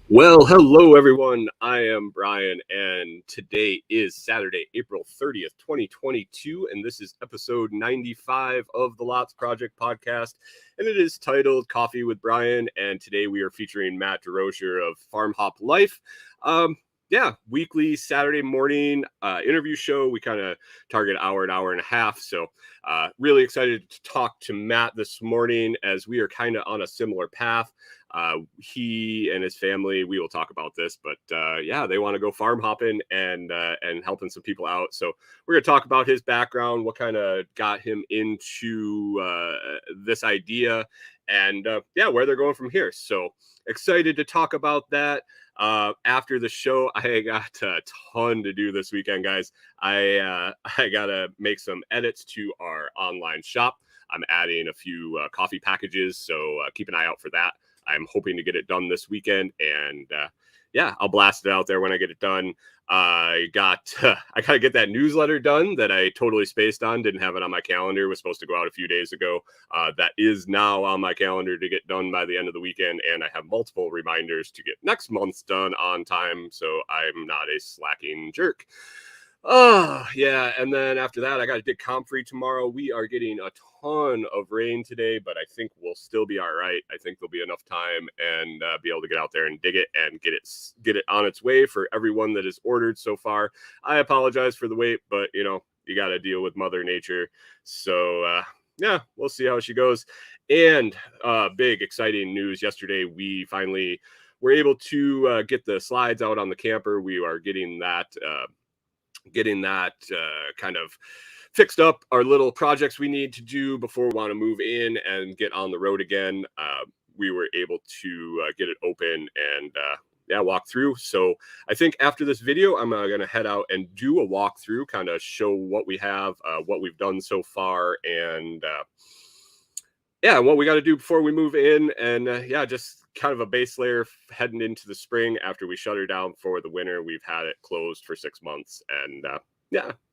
Well, hello everyone. I am Brian, and today is Saturday, April 30th, 2022, and this is episode 95 of the Lots Project podcast, and it is titled Coffee with Brian, and today we are featuring Matt Derosier of FarmHopLife. Weekly Saturday morning interview show. We kind of target an hour and a half, so really excited to talk to Matt this morning as we are kind of on a similar path. He and his family, we will talk about this, but they want to go farm hopping and helping some people out. So we're going to talk about his background, what kind of got him into this idea, and where they're going from here. So excited to talk about that. After the show, I got a ton to do this weekend, guys. I got to make some edits to our online shop. I'm adding a few coffee packages, so keep an eye out for that. I'm hoping to get it done this weekend, and I'll blast it out there when I get it done. I got to get that newsletter done that I totally spaced on. Didn't have it on my calendar. It was supposed to go out a few days ago. That is now on my calendar to get done by the end of the weekend, and I have multiple reminders to get next month's done on time, so I'm not a slacking jerk. And then after that, I got to dig Comfrey tomorrow. We are getting a ton of rain today, but I think we'll still be all right. I think there'll be enough time and be able to get out there and dig it and get it on its way for everyone that has ordered so far. I apologize for the wait, but you got to deal with Mother Nature. So we'll see how she goes. And big exciting news yesterday, we finally were able to get the slides out on the camper. We are getting that kind of fixed up, our little projects we need to do before we want to move in and get on the road again. We were able to get it open and walk through. So I think after this video, I'm going to head out and do a walkthrough, kind of show what we have, what we've done so far, and what we got to do before we move in, and just kind of a base layer heading into the spring after we shut her down for the winter. We've had it closed for 6 months, and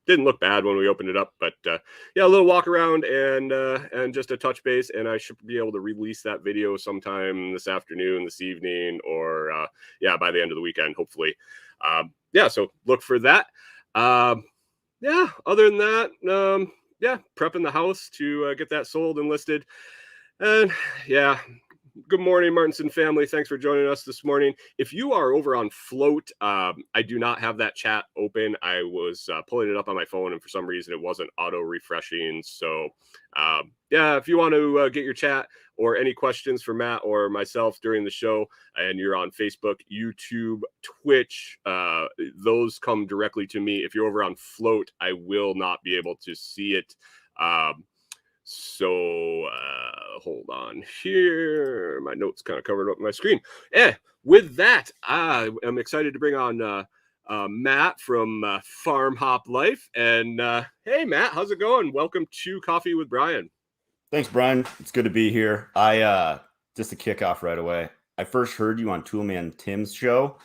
didn't look bad when we opened it up, but a little walk around and just a touch base, and I should be able to release that video sometime this afternoon, this evening, or by the end of the weekend, hopefully. So look for that. Other than that, prepping the house to get that sold and listed. And good morning, Martinson family. Thanks for joining us this morning. If you are over on Float, I do not have that chat open. I was pulling it up on my phone, and for some reason it wasn't auto refreshing. So if you want to get your chat or any questions for Matt or myself during the show, and you're on Facebook, YouTube, Twitch, those come directly to me. If you're over on Float, I will not be able to see it. Hold on here. My notes kind of covered up my screen. With that, I'm excited to bring on Matt from FarmHopLife. And hey, Matt, how's it going? Welcome to Coffee with Brian. Thanks, Brian. It's good to be here. Just to kick off right away, I first heard you on Toolman Tim's show,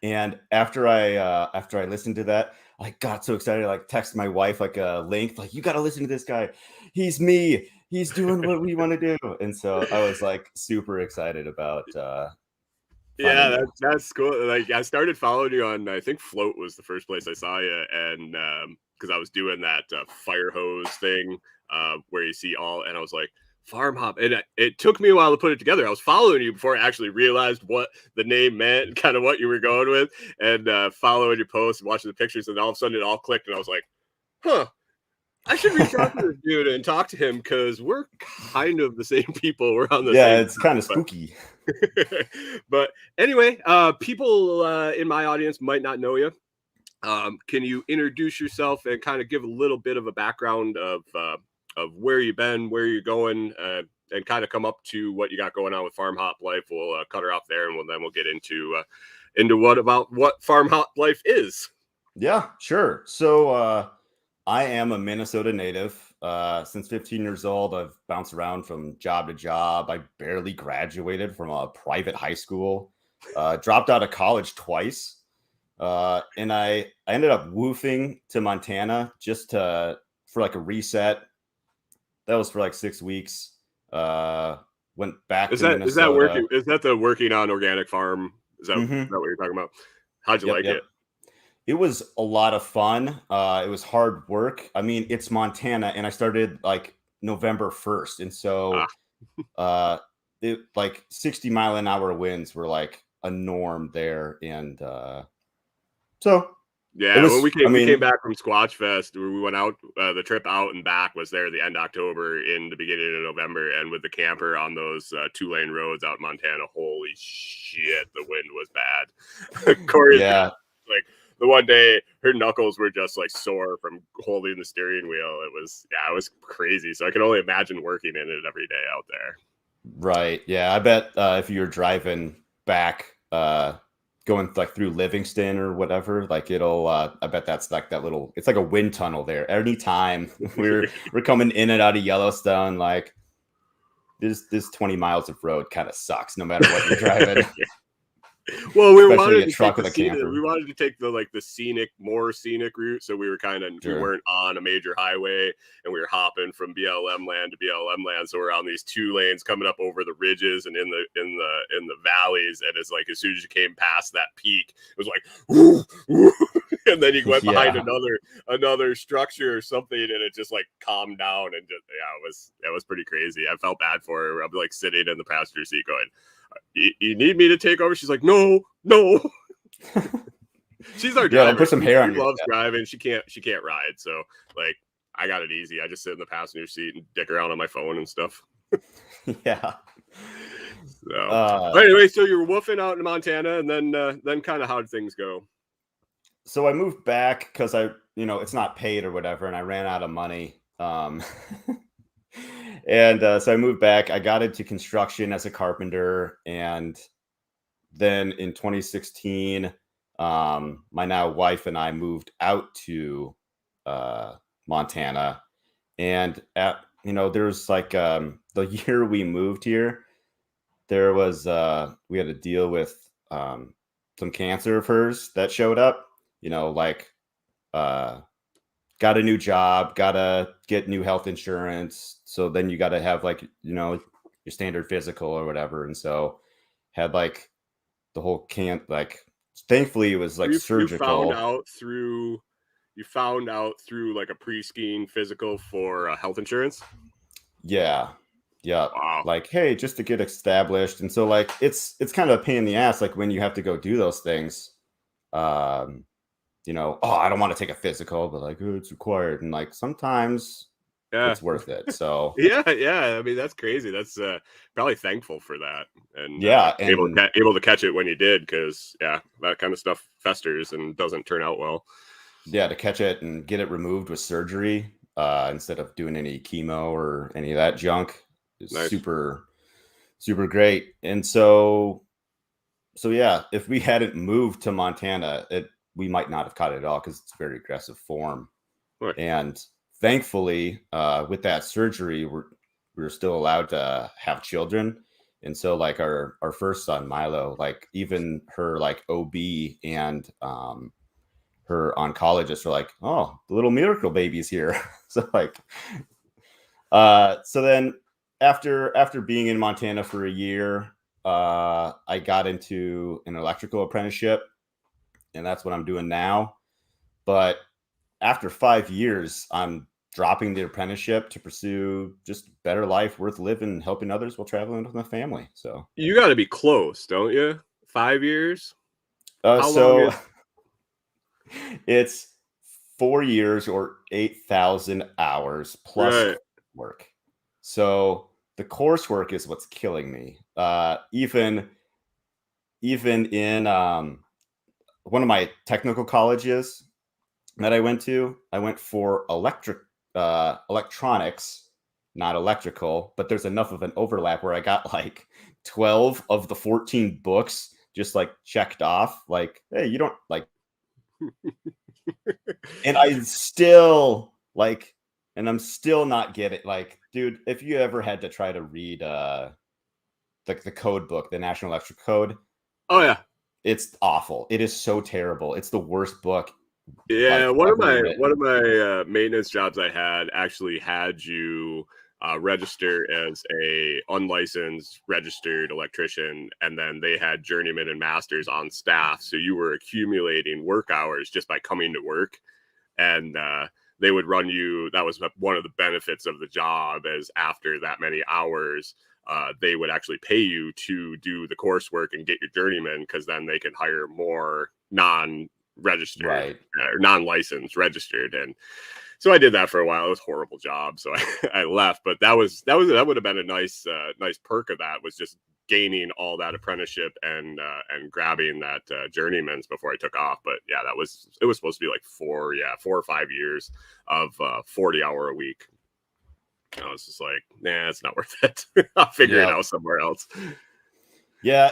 and after I listened to that, I got so excited. I texted my wife a link, you got to listen to this guy. He's me. He's doing what we want to do. And so I was super excited about. That's cool. I started following you on, I think Float was the first place I saw you, and because I was doing that fire hose thing where you see all, and I was like, Farm Hop, and it took me a while to put it together. I was following you before I actually realized what the name meant, kind of what you were going with, and following your posts and watching the pictures, and all of a sudden it all clicked, and I was like, I should reach out to this dude and talk to him, because we're kind of the same people. We're on the same. It's kind of spooky. But anyway, people in my audience might not know you. Can you introduce yourself and kind of give a little bit of a background of where you've been, where you're going, and kind of come up to what you got going on with FarmHopLife? We'll cut her off there, and then we'll get into what FarmHopLife is. Yeah, sure. So I am a Minnesota native. Since 15 years old, I've bounced around from job to job. I barely graduated from a private high school. Dropped out of college twice. And I ended up woofing to Montana just for a reset. That was for 6 weeks. Went back Is to that Minnesota. working? Is that the working on organic farm? Is that what you're talking about? How'd you like it? It was a lot of fun. It was hard work. I mean, it's Montana, and I started like November 1st, and so it like 60-mile-an-hour winds were like a norm there, and so it Yeah, when was. we came back from Squatch Fest, we went out. The trip out and back was there the end of October, in the beginning of November, and with the camper on those 2-lane roads out in Montana, holy shit, the wind was bad. Corey's like the one day her knuckles were just like sore from holding the steering wheel. It was crazy. So I can only imagine working in it every day out there. Right. Yeah, I bet if you're driving back, going like through Livingston or whatever, like it'll I bet that's like that little, it's like a wind tunnel there. Anytime we're coming in and out of Yellowstone, like this 20 miles of road kind of sucks no matter what you're driving. Well, we Especially wanted a to truck take with a camper. we wanted to take the more scenic route, so we were we weren't on a major highway, and we were hopping from BLM land to BLM land. So we're on these 2 lanes coming up over the ridges and in the valleys, and it's like as soon as you came past that peak, it was like, whoo, whoo, and then you went behind another structure or something, and it just like calmed down, and just it was pretty crazy. I felt bad for her. I'm like sitting in the passenger seat going, you need me to take over? She's like, no. She's our driver. Put some hair on. She loves driving. She can't ride. So like, I got it easy. I just sit in the passenger seat and dick around on my phone and stuff. Yeah. So anyway, so you're woofing out in Montana, and then kind of how'd things go? So I moved back because it's not paid or whatever, and I ran out of money. And so I moved back. I got into construction as a carpenter, and then in 2016, my now wife and I moved out to Montana. And there's like the year we moved here, there was we had to deal with some cancer of hers that showed up. Got a new job, gotta get new health insurance. So then you gotta have like, your standard physical or whatever. And so had like the whole thankfully it was like surgical. You found out through like a pre-skiing physical for health insurance? Yeah. Wow. Like, hey, just to get established. And so like, it's kind of a pain in the ass. Like when you have to go do those things, I don't want to take a physical, but like, it's required. And like, sometimes it's worth it. So yeah. I mean, that's crazy. That's probably thankful for that. And able to catch it when you did. Cause that kind of stuff festers and doesn't turn out well. Yeah. To catch it and get it removed with surgery, instead of doing any chemo or any of that junk is nice. Super, super great. And so yeah, if we hadn't moved to Montana, we might not have caught it at all because it's a very aggressive form. Right. And thankfully, with that surgery, we're still allowed to have children. And so like our first son, Milo, like even her like OB and her oncologist are like, oh, the little miracle baby's here. So like, so then after being in Montana for a year, I got into an electrical apprenticeship. And that's what I'm doing now. But after 5 years, I'm dropping the apprenticeship to pursue just better life, worth living, helping others while traveling with my family. So you got to be close, don't you? 5 years? So it's 4 years or 8,000 hours plus work. So the coursework is what's killing me. Even in one of my technical colleges that I went for electronics, not electrical, but there's enough of an overlap where I got like 12 of the 14 books just like checked off. Like, hey, you don't like, and I'm still not getting like, dude, if you ever had to try to read the code book, the National Electrical Code. Oh yeah. It's awful. It is so terrible. It's the worst book. Yeah, one of my maintenance jobs I had actually had you register as a unlicensed registered electrician, and then they had journeymen and masters on staff, so you were accumulating work hours just by coming to work. And they would run you. That was one of the benefits of the job, as after that many hours, they would actually pay you to do the coursework and get your journeyman, because then they could hire more non-registered, Right. Or non-licensed registered. And so I did that for a while. It was a horrible job, so I left. But that would have been a nice perk of that, was just gaining all that apprenticeship and grabbing that journeyman's before I took off. But yeah, it was supposed to be like 4 or 5 years of 40-hour a week. I was just like, nah, it's not worth it. I'll figure it out somewhere else. Yeah,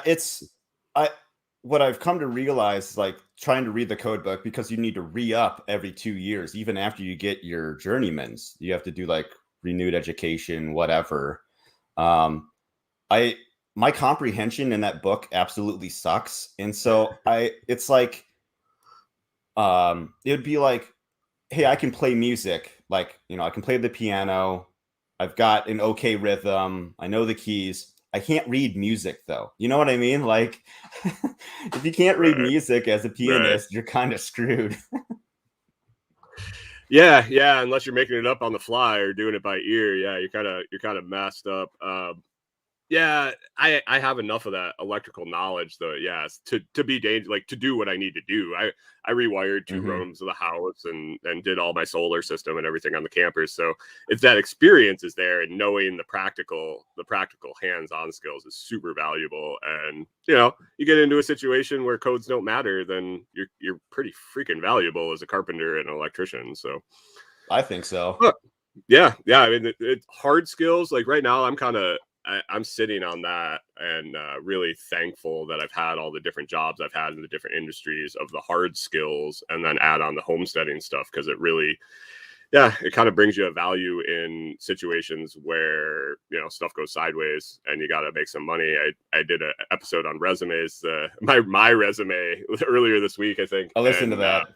what I've come to realize is, like, trying to read the code book, because you need to re-up every 2 years, even after you get your journeyman's. You have to do like renewed education, whatever. My comprehension in that book absolutely sucks, and so it's like, it would be like, hey, I can play music, like, I can play the piano, I've got an okay rhythm, I know the keys. I can't read music, though. You know what I mean? Like, if you can't read music as a pianist, you're kind of screwed. Yeah, unless you're making it up on the fly or doing it by ear. Yeah, you're kind of messed up. Yeah, I have enough of that electrical knowledge, though. Yes, to be dangerous, like to do what I need to do. I rewired 2 rooms of the house and did all my solar system and everything on the campers. So it's that experience is there, and knowing the practical hands-on skills is super valuable. And you get into a situation where codes don't matter, then you're pretty freaking valuable as a carpenter and an electrician. So I think so. Yeah. I mean, it's hard skills. Like right now, I'm sitting on that, and really thankful that I've had all the different jobs I've had in the different industries of the hard skills, and then add on the homesteading stuff, because it really, it kind of brings you a value in situations where stuff goes sideways and you got to make some money. I did an episode on resumes, my resume earlier this week, I think. I listened to that.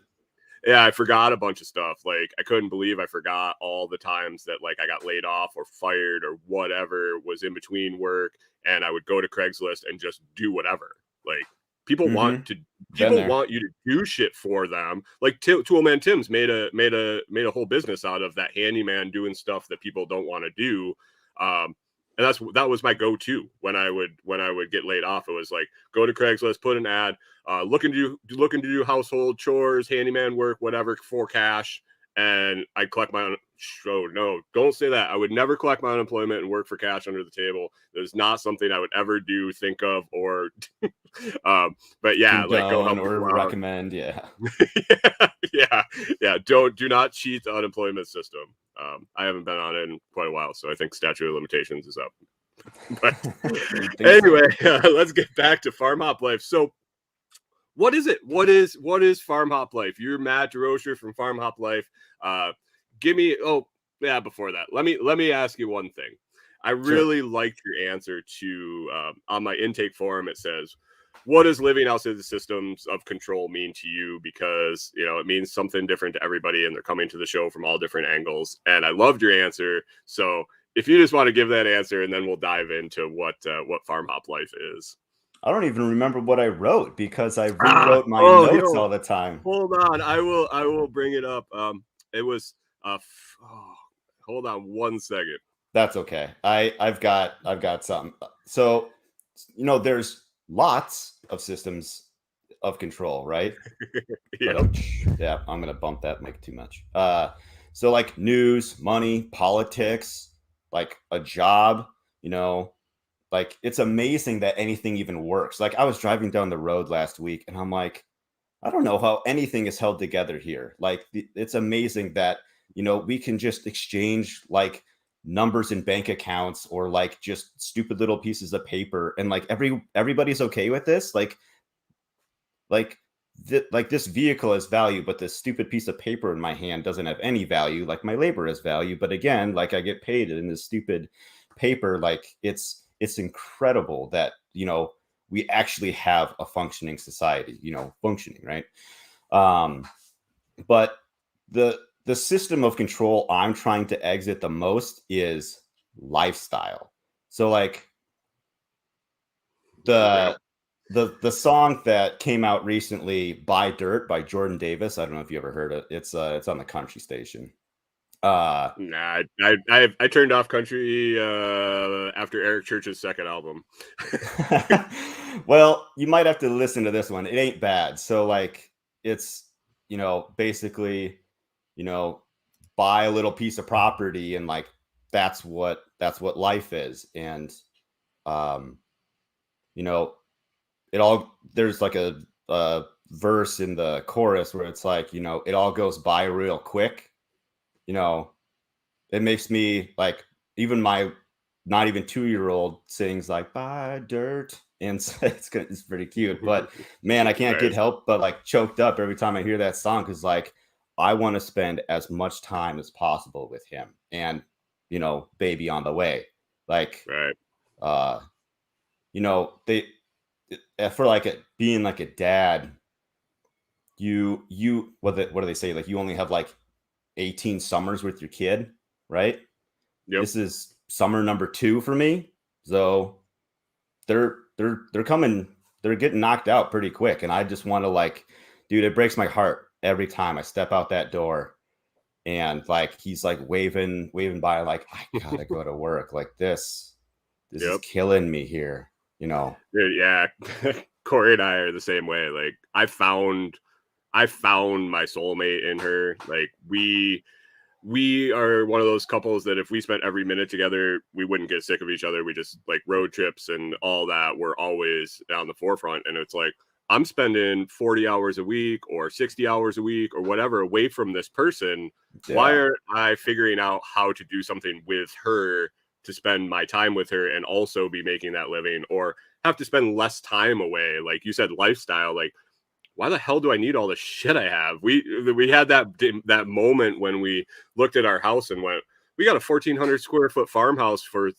Yeah, I forgot a bunch of stuff. Like, I couldn't believe I forgot all the times that, like, I got laid off or fired or whatever was in between work, and I would go to Craigslist and just do whatever. Like, people want you to do shit for them. Like, Toolman Tim's made a whole business out of that handyman doing stuff that people don't want to do. And that was my go-to when I would get laid off. It was like, go to Craigslist, put an ad, looking to do household chores, handyman work, whatever, for cash, and I'd collect my own. Oh no, don't say that. I would never collect my unemployment and work for cash under the table. That is not something I would ever do, think of, or. But yeah, like go help or recommend. Yeah. Yeah. Do not cheat the unemployment system. I haven't been on it in quite a while, so I think statute of limitations is up. But anyway, let's get back to FarmHopLife. So, what is it? What is FarmHopLife? You're Matt Derosier from FarmHopLife. Give me. Oh, yeah. Before that, let me ask you one thing. I really liked your answer to on my intake form. It says, what does living outside the systems of control mean to you? Because, it means something different to everybody, and they're coming to the show from all different angles. And I loved your answer. So if you just want to give that answer, and then we'll dive into what FarmHopLife is. I don't even remember what I wrote, because I rewrote my notes all the time. Hold on. I will bring it up. It was, hold on 1 second. That's okay. I've got something. So, there's lots of systems of control, right? Yeah, I'm gonna bump that mic too much. So like news, money, politics, like a job, like it's amazing that anything even works. Like I was driving down the road last week, and I'm like, I don't know how anything is held together here. Like it's amazing that we can just exchange like numbers in bank accounts, or like just stupid little pieces of paper, and like everybody's okay with this. Like this vehicle has value, but this stupid piece of paper in my hand doesn't have any value. Like my labor has value, but again, like I get paid in this stupid paper. Like it's incredible that we actually have a functioning society, functioning, right? But the system of control I'm trying to exit the most is lifestyle. So like the song that came out recently, "Buy Dirt" by Jordan Davis. I don't know if you ever heard it. It's on the country station. Nah, I turned off country after Eric Church's second album. Well, you might have to listen to this one. It ain't bad. So like it's, basically, you know, buy a little piece of property and like that's what life is. And um, you know, there's like a verse in the chorus where it's like, it all goes by real quick. You know, it makes me like, even my not even 2-year-old sings like "buy dirt," and it's pretty cute. But man, I can't get Right. help but like choked up every time I hear that song, because like I want to spend as much time as possible with him, and baby on the way. Like Right. uh they for like being like a dad, what do they say, like you only have like 18 summers with your kid, right? Yep. This is summer number 2 for me. So they're coming, they're getting knocked out pretty quick. And I just want to like, dude, it breaks my heart every time I step out that door and like he's like waving by, like, I gotta go to work. Like this is Yep. killing me here, Dude, yeah. Corey and I are the same way. Like I found my soulmate in her. Like we are one of those couples that if we spent every minute together, we wouldn't get sick of each other. We just like road trips and all that were always on the forefront. And it's like, I'm spending 40 hours a week or 60 hours a week or whatever away from this person. Why Yeah. aren't I figuring out how to do something with her to spend my time with her and also be making that living, or have to spend less time away? Like you said, lifestyle, like why the hell do I need all the shit I have? We had that moment when we looked at our house and went, we got a 1,400 square foot farmhouse for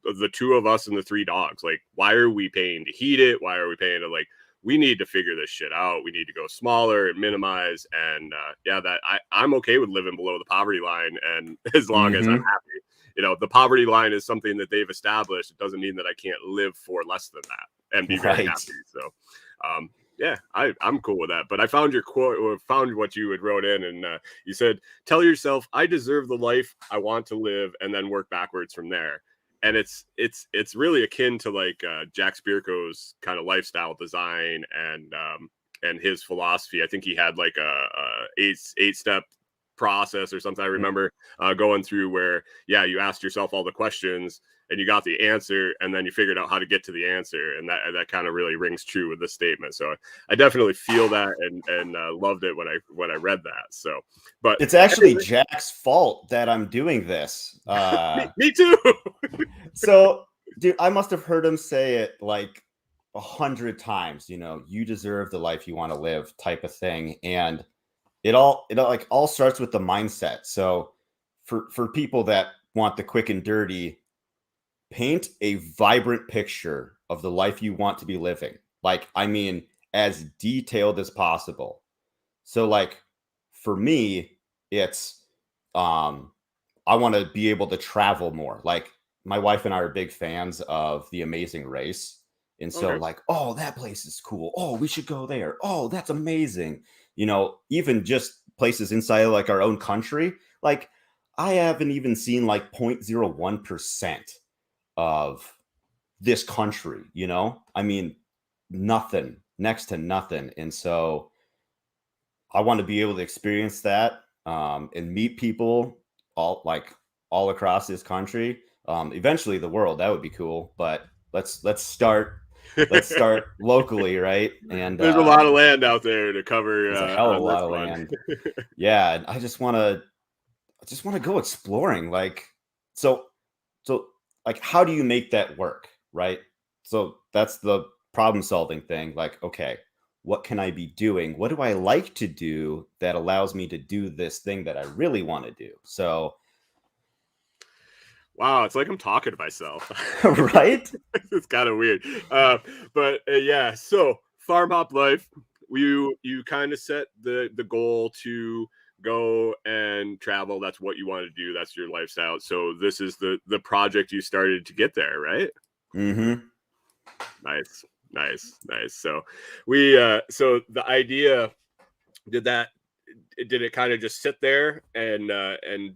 the 2 of us and the 3 dogs. Like, why are we paying to heat it? Why are we paying to like? We need to figure this shit out. We need to go smaller and minimize. And yeah, that I'm okay with living below the poverty line, and as long as I'm Mm-hmm. happy. The poverty line is something that they've established. It doesn't mean that I can't live for less than that and be very Right. happy. So, yeah, I'm cool with that. But I found your quote, or found what you had wrote in, and you said, "Tell yourself I deserve the life I want to live, and then work backwards from there." And it's really akin to like Jack Spirko's kind of lifestyle design and his philosophy. I think he had like a eight step process or something. I remember going through where, yeah, you asked yourself all the questions and you got the answer, and then you figured out how to get to the answer, and that kind of really rings true with this statement. So I definitely feel that, and loved it when I read that. So, but It's actually anyway, Jack's fault that I'm doing this. me too. So, dude, I must have heard him say it like 100 times, you deserve the life you want to live type of thing. And it all starts with the mindset. So for people that want the quick and dirty, paint a vibrant picture of the life you want to be living. Like, I mean, as detailed as possible. So like for me, it's I want to be able to travel more. Like my wife and I are big fans of The Amazing Race. And so Okay. like, oh, that place is cool. Oh, we should go there. Oh, that's amazing. Even just places inside of like our own country. Like I haven't even seen like 0.01% of this country, I mean, nothing, next to nothing. And so I want to be able to experience that, and meet people all across this country. Eventually the world, that would be cool. But let's start locally, right? And There's a lot of land out there to cover there's a hell of a on lot this of one. land. Yeah, and I just want to go exploring. Like, so so like, how do you make that work, right? So that's the problem solving thing. Like, okay, what can I be doing? What do I like to do that allows me to do this thing that I really want to do? So, Wow, it's like I'm talking to myself. right? It's kind of weird. But yeah, so Farm Hop Life, you kind of set the goal to go and travel. That's what you want to do. That's your lifestyle. So this is the project you started to get there, right? Mm-hmm. Nice. So so the idea, did it kind of just sit there and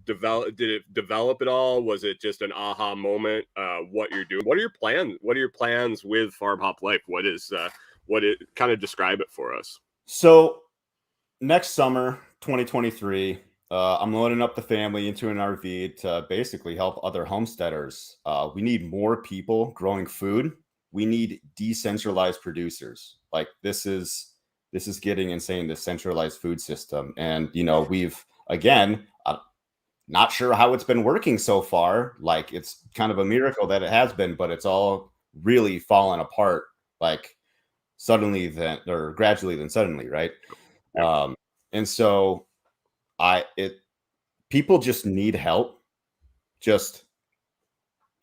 develop? Did it develop at all? Was it just an aha moment? What you're doing? What are your plans? What are your plans with FarmHopLife? What it kind of describe it for us? So next summer, 2023, I'm loading up the family into an RV to basically help other homesteaders. We need more people growing food. We need decentralized producers. Like this is getting insane, the centralized food system. And we've again, not sure how it's been working so far. Like it's kind of a miracle that it has been, but it's all really fallen apart. Like suddenly then, or gradually then suddenly, right? Yep. And so people just need help just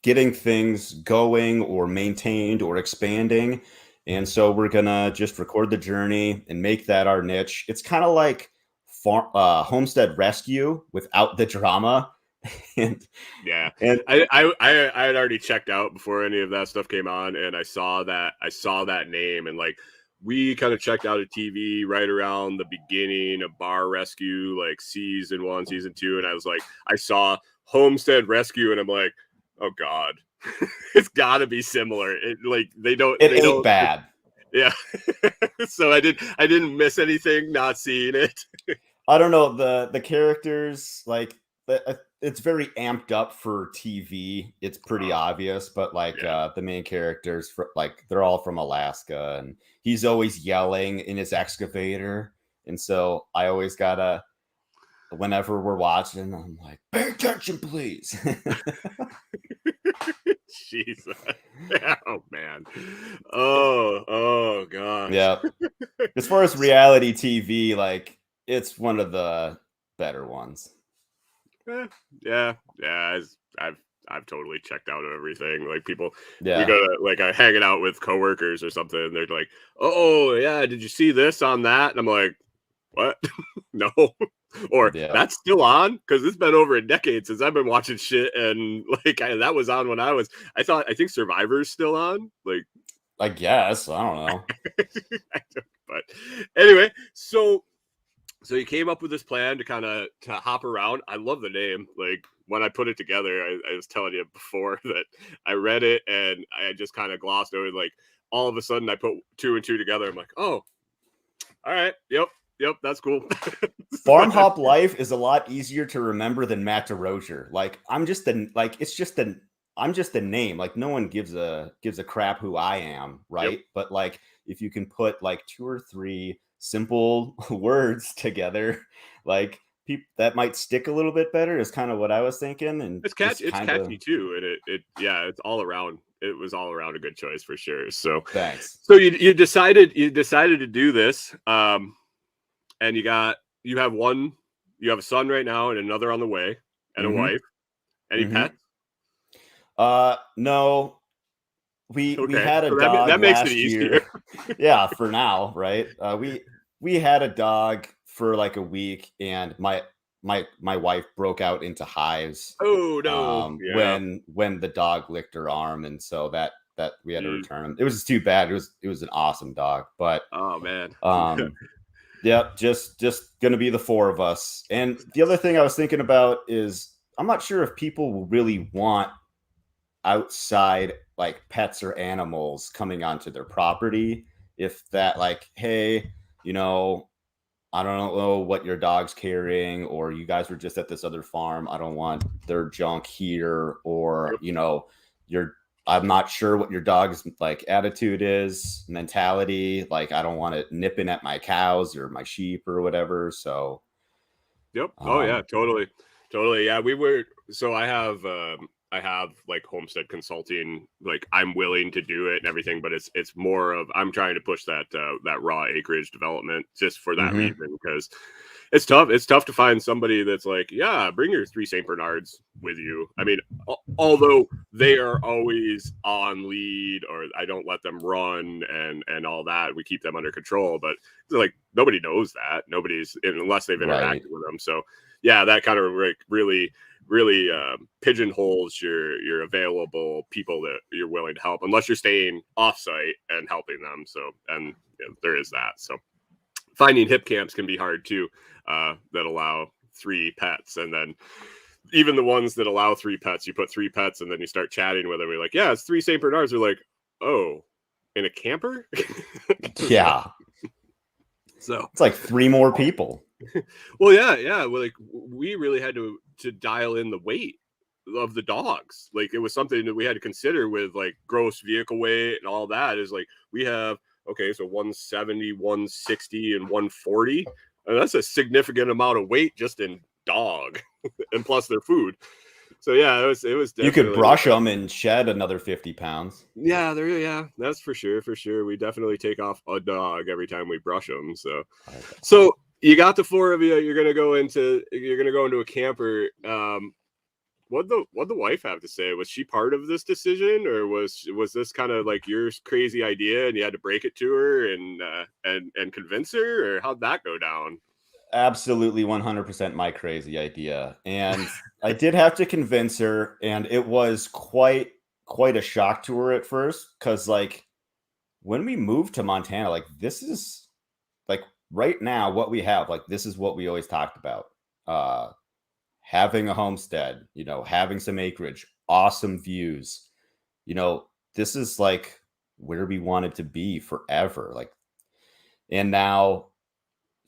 getting things going or maintained or expanding. And so we're gonna just record the journey and make that our niche. It's kind of like homestead rescue without the drama. and Yeah, and I had already checked out before any of that stuff came on, and I saw that name, and like we kind of checked out a TV right around the beginning of Bar Rescue, like season 1, season 2, and I was like, I saw Homestead Rescue, and I'm like, oh god, it's got to be similar. They don't bad. Yeah. So I didn't miss anything not seeing it. I don't know, the characters, like it's very amped up for TV. It's pretty obvious, but the main characters, like they're all from Alaska, and he's always yelling in his excavator, and so I always gotta, whenever we're watching, I'm like, pay attention, please. Jesus. Oh man. Oh gosh. Yeah. As far as reality TV, like it's one of the better ones. Yeah. I've totally checked out of everything. Like we Yeah. go to like hanging out with coworkers or something, and they're like, "Oh yeah, did you see this on that?" And I'm like, "What? No." Or Yeah. that's still on, because it's been over a decade since I've been watching shit, and that was on when I think Survivor's still on. Like, I guess. I don't know. but anyway, so you came up with this plan to hop around. I love the name. Like when I put it together, I was telling you before that I read it and I just kind of glossed over. Like all of a sudden, I put 2 and 2 together. I'm like, oh, all right, yep, that's cool. FarmHopLife is a lot easier to remember than Matt Derosier. Like I'm just a name. Like no one gives a crap who I am, right? Yep. But like if you can put like 2 or 3 simple words together, like that might stick a little bit better, is kind of what I was thinking. And it's catchy too, and it's all around. It was all around a good choice for sure. So thanks. So you decided to do this, and you have a son right now and another on the way, and a wife. Any pets? No. We had a dog that makes last it easier. year. Yeah, for now, right? We had a dog for like a week, and my wife broke out into hives. Oh no! When the dog licked her arm, and so that we had to return him. It was too bad. It was an awesome dog, but oh man. Yeah, just gonna be the 4 of us. And the other thing I was thinking about is I'm not sure if people will really want outside like pets or animals coming onto their property. If that, like, hey, I don't know what your dog's carrying, or you guys were just at this other farm, I don't want their junk here, or I'm not sure what your dog's like attitude is, mentality, like I don't want it nipping at my cows or my sheep or whatever. So yep. Oh yeah, totally. Yeah, I have like homestead consulting, like I'm willing to do it and everything, but it's more of I'm trying to push that raw acreage development just for that reason, because It's tough. It's tough to find somebody that's like, yeah, bring your 3 St. Bernards with you. I mean, although they are always on lead, or I don't let them run and all that. We keep them under control, but like nobody knows that. Nobody's, unless they've interacted with them. So yeah, that kind of like really pigeonholes your available people that you're willing to help, unless you're staying offsite and helping them. So, and there is that. So finding hip camps can be hard too, that allow 3 pets. And then even the ones that allow 3 pets, you put 3 pets and then you start chatting with them. You're like, yeah, it's 3 St. Bernards. They're like, oh, in a camper? Yeah. So it's like 3 more people. Well, yeah. Well, like we really had to dial in the weight of the dogs. Like it was something that we had to consider with like gross vehicle weight and all that. Is like we have, okay, so 170, 160, and 140. And that's a significant amount of weight just in dog, and plus their food. So yeah, it was definitely, you could brush them and shed another 50 pounds. Yeah, that's for sure. We definitely take off a dog every time we brush them. So you got the 4 of you. You're gonna go into a camper. What the wife have to say? Was she part of this decision, or was this kind of like your crazy idea and you had to break it to her and convince her, or how'd that go down? Absolutely 100% my crazy idea. And I did have to convince her, and it was quite a shock to her at first, because like when we moved to Montana, like this is like right now what we have, like this is what we always talked about. Having a homestead, having some acreage, awesome views, this is like where we wanted to be forever. Like, and now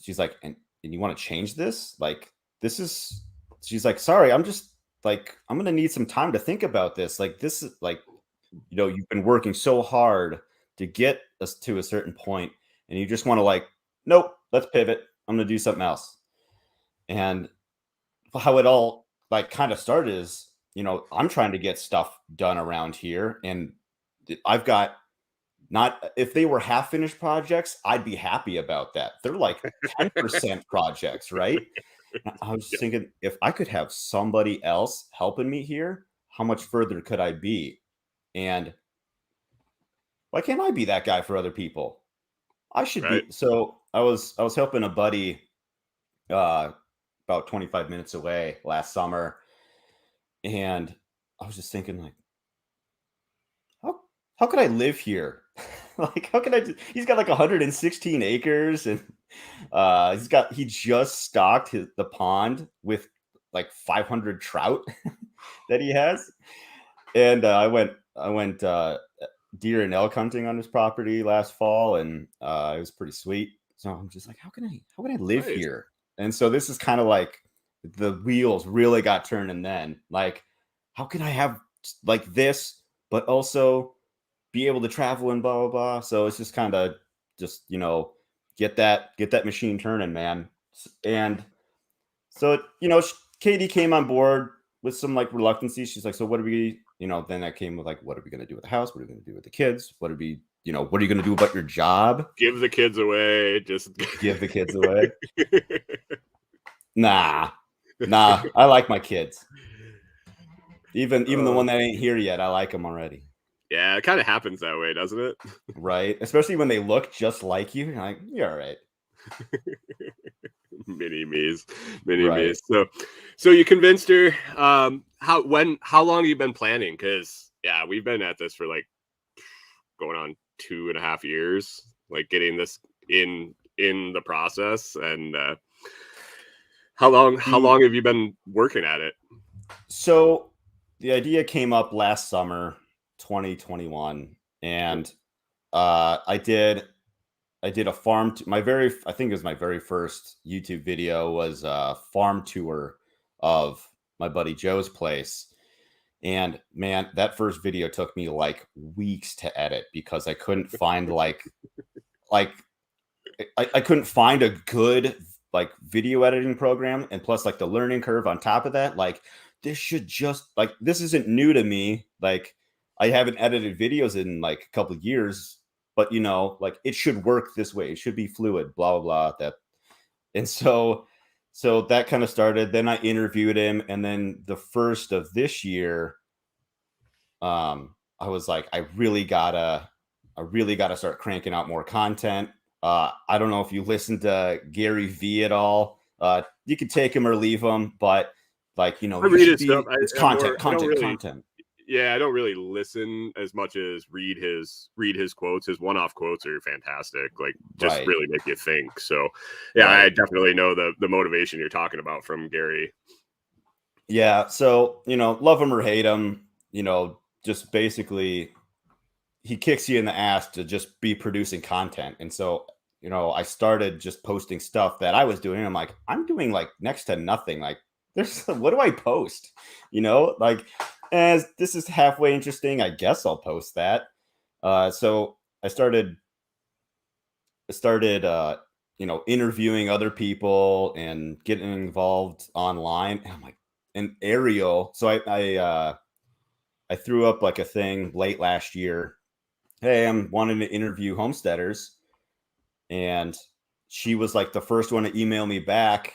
she's like, and you want to change this? Like, she's like, sorry, I'm just like, I'm going to need some time to think about this. Like, this is like, you've been working so hard to get us to a certain point, and you just want to like, nope, let's pivot. I'm going to do something else. And how it all like kind of started is, I'm trying to get stuff done around here, and I've got, not, if they were half finished projects, I'd be happy about that. They're like 10% projects, right? And I was just thinking, if I could have somebody else helping me here, how much further could I be? And why can't I be that guy for other people? I should be. So I was helping a buddy about 25 minutes away last summer, and I was just thinking, like, how could I live here? Like, how can I do? He's got like 116 acres, and he just stocked the pond with like 500 trout that he has. And I went deer and elk hunting on his property last fall, and it was pretty sweet. So I'm just like, how can I live here? And so this is kind of like the wheels really got turning then. Like, how can I have like this, but also be able to travel and blah, blah, blah. So it's just kind of just, get that machine turning, man. And so, Katie came on board with some like reluctancy. She's like, so what are we, then I came with like, what are we going to do with the house? What are we going to do with the kids? What are you going to do about your job? Give the kids away. Just give the kids away. Nah, I like my kids. Even the one that ain't here yet, I like them already. Yeah, it kind of happens that way, doesn't it? Right. Especially when they look just like you. You're like, you're all right. Mini me's. So you convinced her. How long have you been planning? Because yeah, we've been at this for like going on 2.5 years, like getting this in the process. And how long have you been working at it? So the idea came up last summer, 2021, and I did a farm. I think it was my very first YouTube video was a farm tour of my buddy Joe's place. And man, that first video took me like weeks to edit because I couldn't find I couldn't find a good like video editing program. And plus like the learning curve on top of that, like this isn't new to me. Like I haven't edited videos in like a couple of years, but like it should work this way. It should be fluid, blah, blah, blah. And so So that kind of started. Then I interviewed him, and then the first of this year, I was like, I really gotta start cranking out more content. I don't know if you listen to Gary V at all. You could take him or leave him, but like, I you read should his stuff. be. It's I'm more. content, I don't content, really. content. Yeah, I don't really listen as much as read his quotes. His one-off quotes are fantastic. Like, just Right, really make you think. So, yeah, I right. definitely know the motivation you're talking about from Gary. Yeah. So, love him or hate him, just basically he kicks you in the ass to just be producing content. And so, I started just posting stuff that I was doing. And I'm like, I'm doing like next to nothing. Like, there's what do I post? Like, as this is halfway interesting, I guess I'll post that. So I started interviewing other people and getting involved online. And I'm like, and Ariel. So I threw up like a thing late last year. Hey, I'm wanting to interview homesteaders, and she was like the first one to email me back,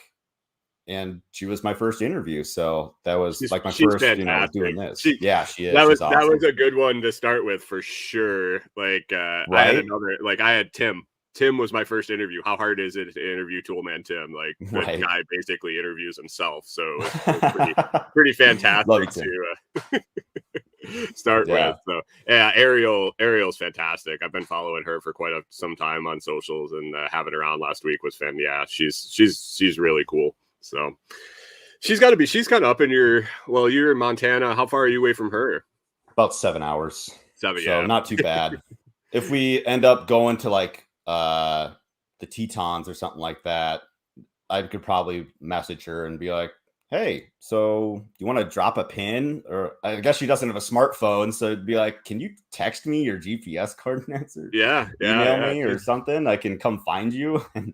and she was my first interview. So that was like my She's first, fantastic. doing this. She Yeah, she is. that was She's that awesome. was a good one to start with for sure. Like, I had Right? another. Like, I had Tim. Tim was my first interview. How hard is it to interview Toolman Tim? Like, the Right. guy basically interviews himself. So it was pretty Love you, fantastic Tim. to start with. Yeah. So yeah, Ariel's fantastic. I've been following her for quite some time on socials, and having her on last week was fun. Yeah, she's really cool. So she's kind of up in you're in Montana. How far are you away from her? About 7 hours. 7, So yeah. not too bad. If we end up going to like the Tetons or something like that, I could probably message her and be like, hey, so you want to drop a pin? Or I guess she doesn't have a smartphone. So it'd be like, can you text me your GPS coordinates or Yeah, email yeah. me or something? I can come find you and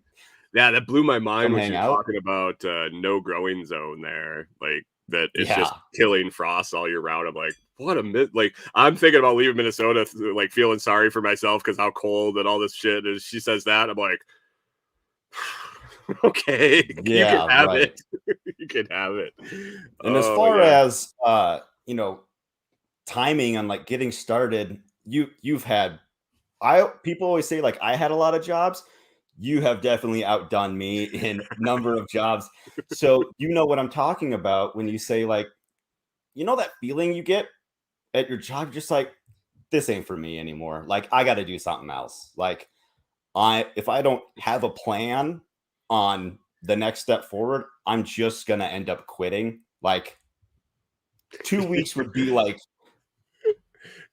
Yeah, that blew my mind come when she hang was out. talking about no growing zone there. Like, that it's Yeah. just killing frost all year round. I'm like, what a like, I'm thinking about leaving Minnesota, like feeling sorry for myself because how cold and all this shit. And she says that, I'm like, okay, you can Yeah, have right. it. You can have it. And as Oh far yeah. as timing on like getting started, you've had people always say like I had a lot of jobs. You have definitely outdone me in number of jobs. So you know what I'm talking about when you say like, that feeling you get at your job, just like, this ain't for me anymore. Like I gotta do something else. Like if I don't have a plan on the next step forward, I'm just gonna end up quitting. Like 2 weeks would be like,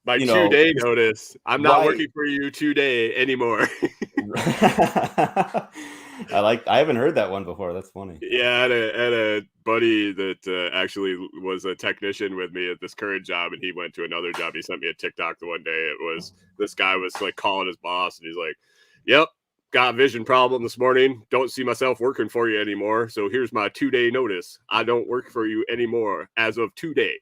My 2-day just notice. I'm not right. working for you today anymore. I haven't heard that one before. That's funny. Yeah, I had a buddy that actually was a technician with me at this current job, and he went to another job. He sent me a TikTok the one day. It was this guy was like calling his boss, and he's like, "Yep, got a vision problem this morning. Don't see myself working for you anymore. So here's my 2-day notice. I don't work for you anymore as of today."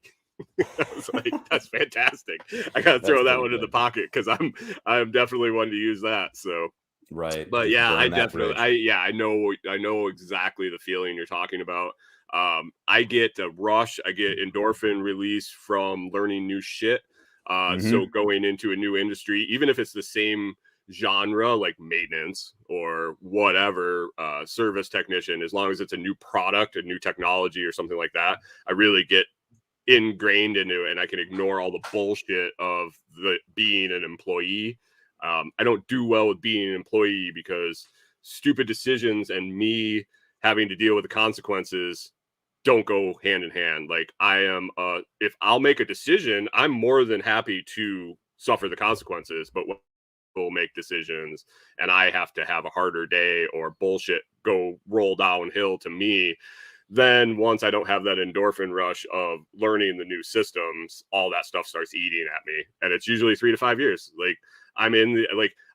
I was like, "That's fantastic. I got to That's throw that pretty one in the good. pocket because I'm definitely one to use that." So Right. but Just yeah, burn that bridge. I know exactly the feeling you're talking about. I get a rush, I get endorphin release from learning new shit. So Hmm. going into a new industry, even if it's the same genre like maintenance or whatever, service technician, as long as it's a new product, a new technology or something like that, I really get ingrained into it, and I can ignore all the bullshit of the being an employee. I don't do well with being an employee because stupid decisions and me having to deal with the consequences don't go hand in hand. Like, if I'll make a decision, I'm more than happy to suffer the consequences, but when people make decisions and I have to have a harder day or bullshit go roll downhill to me, then once I don't have that endorphin rush of learning the new systems, all that stuff starts eating at me. And it's usually 3 to 5 years. Like,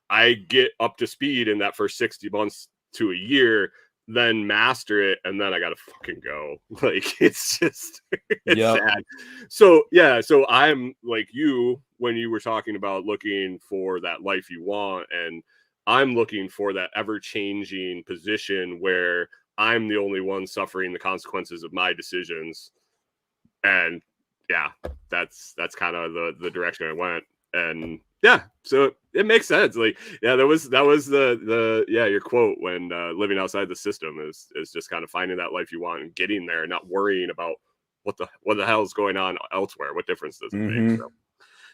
I get up to speed in that first 60 months to a year, then master it, and then I gotta fucking go. Like, it's just it's Yep. sad. So yeah, so I'm like you when you were talking about looking for that life you want, and I'm looking for that ever changing position where I'm the only one suffering the consequences of my decisions. And yeah, that's kind of the direction I went. And yeah, so it makes sense. Like, yeah, that was the your quote when living outside the system is just kind of finding that life you want and getting there and not worrying about what the hell is going on elsewhere. What difference does it make? So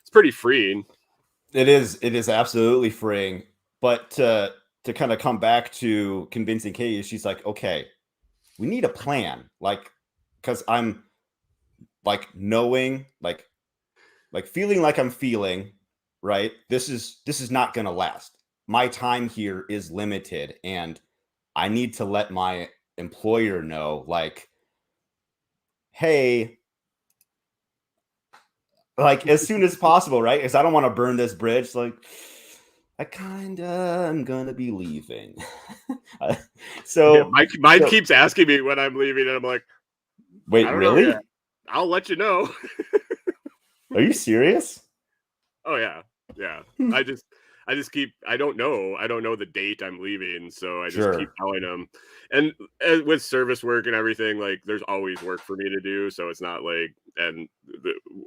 it's pretty freeing. It is absolutely freeing. But to kind of come back to convincing Katie, she's like, okay, we need a plan. Like, because I'm like knowing, like feeling like I'm feeling, right? This is not gonna last. My time here is limited, and I need to let my employer know, like, hey, like as soon as possible, right? Because I don't want to burn this bridge. Like, I kinda am gonna be leaving. So mine keeps asking me when I'm leaving, and I'm like, wait, I don't know really? yet. I'll let you know. Are you serious? Oh yeah. I just keep, I don't know the date I'm leaving, so I just keep telling them. And with service work and everything, like there's always work for me to do, so it's not like, and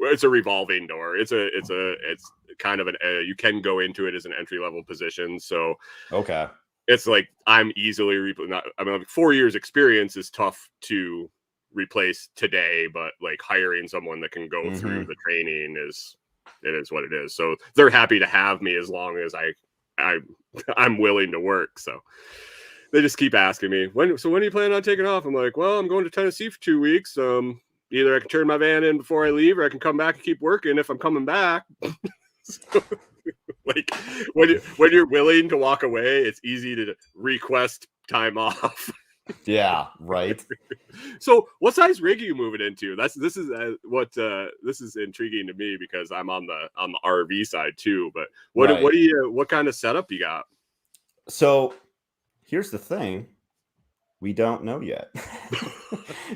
it's a revolving door. It's kind of you can go into it as an entry level position, so Okay. it's like I'm easily I mean, like 4 years experience is tough to replace today, but like hiring someone that can go through the training is what it is. So they're happy to have me as long as I'm willing to work. So they just keep asking me, when are you planning on taking off? I'm like, well, I'm going to Tennessee for 2 weeks. Either I can turn my van in before I leave, or I can come back and keep working if I'm coming back. So, like when you're willing to walk away, it's easy to request time off. Yeah, right. So what size rig are you moving into? This is intriguing to me because I'm on the RV side too. But what kind of setup you got? So here's the thing. We don't know yet.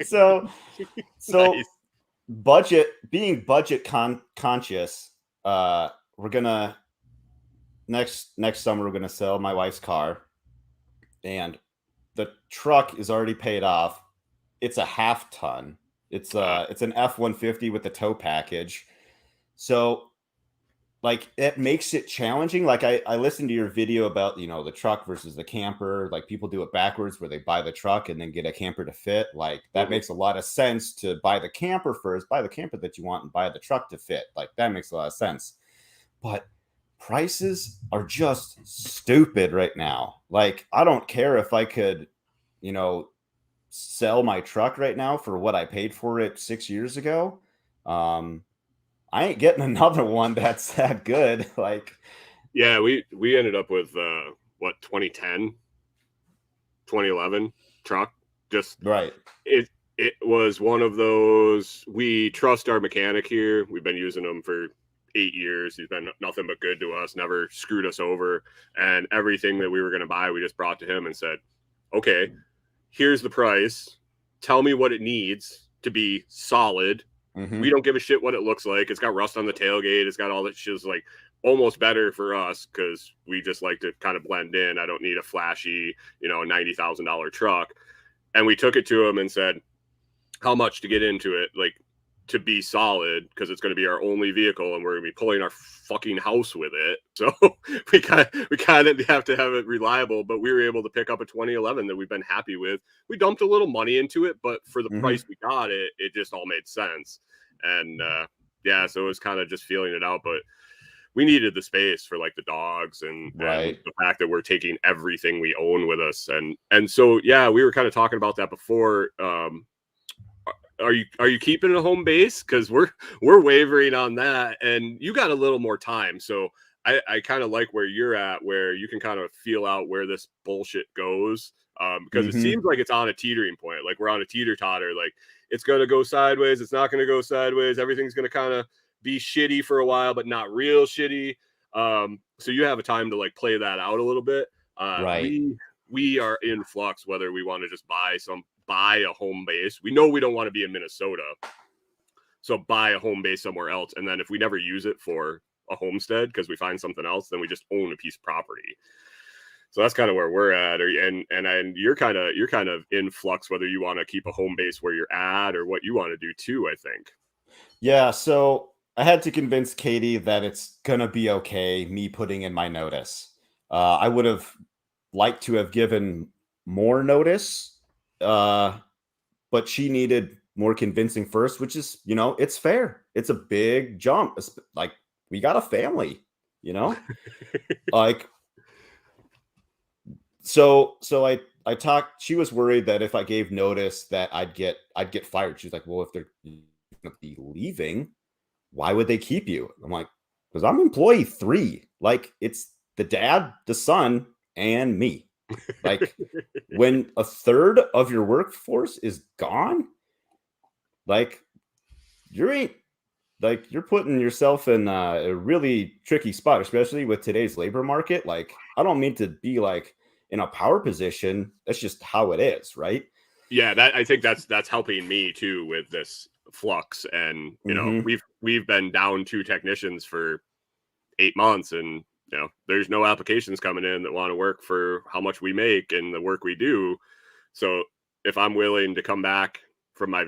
so Nice. Being budget conscious, we're gonna next summer we're gonna sell my wife's car, and the truck is already paid off. It's a half ton. It's an F-150 with the tow package. So like it makes it challenging. Like I listened to your video about, the truck versus the camper. Like people do it backwards where they buy the truck and then get a camper to fit. Like that makes a lot of sense to buy the camper first, buy the camper that you want, and buy the truck to fit. Like that makes a lot of sense. But prices are just stupid right now. Like I don't care if I could, sell my truck right now for what I paid for it 6 years ago. I ain't getting another one that's that good. Like, yeah, we ended up with 2010, 2011 truck. Just right. It was one of those, we trust our mechanic here. We've been using him for 8 years. He's been nothing but good to us, never screwed us over. And everything that we were going to buy, we just brought to him and said, okay, here's the price. Tell me what it needs to be solid. We don't give a shit what it looks like. It's got rust on the tailgate. It's got all that shit. Like almost better for us because we just like to kind of blend in. I don't need a flashy, $90,000 truck. And we took it to him and said, how much to get into it, like to be solid, because it's going to be our only vehicle and we're going to be pulling our fucking house with it. So we kind of have to have it reliable, but we were able to pick up a 2011 that we've been happy with. We dumped a little money into it, but for the price we got it just all made sense. And so it was kind of just feeling it out, but we needed the space for like the dogs and the fact that we're taking everything we own with us. And so, yeah, we were kind of talking about that before. Are you keeping a home base? Because we're wavering on that, and you got a little more time. So I kind of like where you're at, where you can kind of feel out where this bullshit goes. Because it seems like it's on a teetering point. Like we're on a teeter-totter. Like it's going to go sideways. It's not going to go sideways. Everything's going to kind of be shitty for a while, but not real shitty. So you have a time to like play that out a little bit. We are in flux whether we want to just buy a home base. We know we don't want to be in Minnesota, so buy a home base somewhere else. And then if we never use it for a homestead because we find something else, then we just own a piece of property. So that's kind of where we're at. And you're kind of in flux whether you want to keep a home base where you're at or what you want to do too, I think. Yeah, so I had to convince Katie that it's gonna be okay, me putting in my notice. I would have liked to have given more notice, but she needed more convincing first, which is, it's fair. It's a big jump. Like, we got a family, like, so I talked. She was worried that if I gave notice that I'd get fired. She's like, well, if they're gonna be leaving, why would they keep you? I'm like, because I'm employee 3. Like, it's the dad, the son, and me. Like, when a third of your workforce is gone, like, you're putting yourself in a really tricky spot, especially with today's labor market. Like, I don't mean to be like in a power position. That's just how it is, right? Yeah, I think that's helping me too with this flux. And we've been down 2 technicians for 8 months, and there's no applications coming in that want to work for how much we make and the work we do. So if I'm willing to come back from my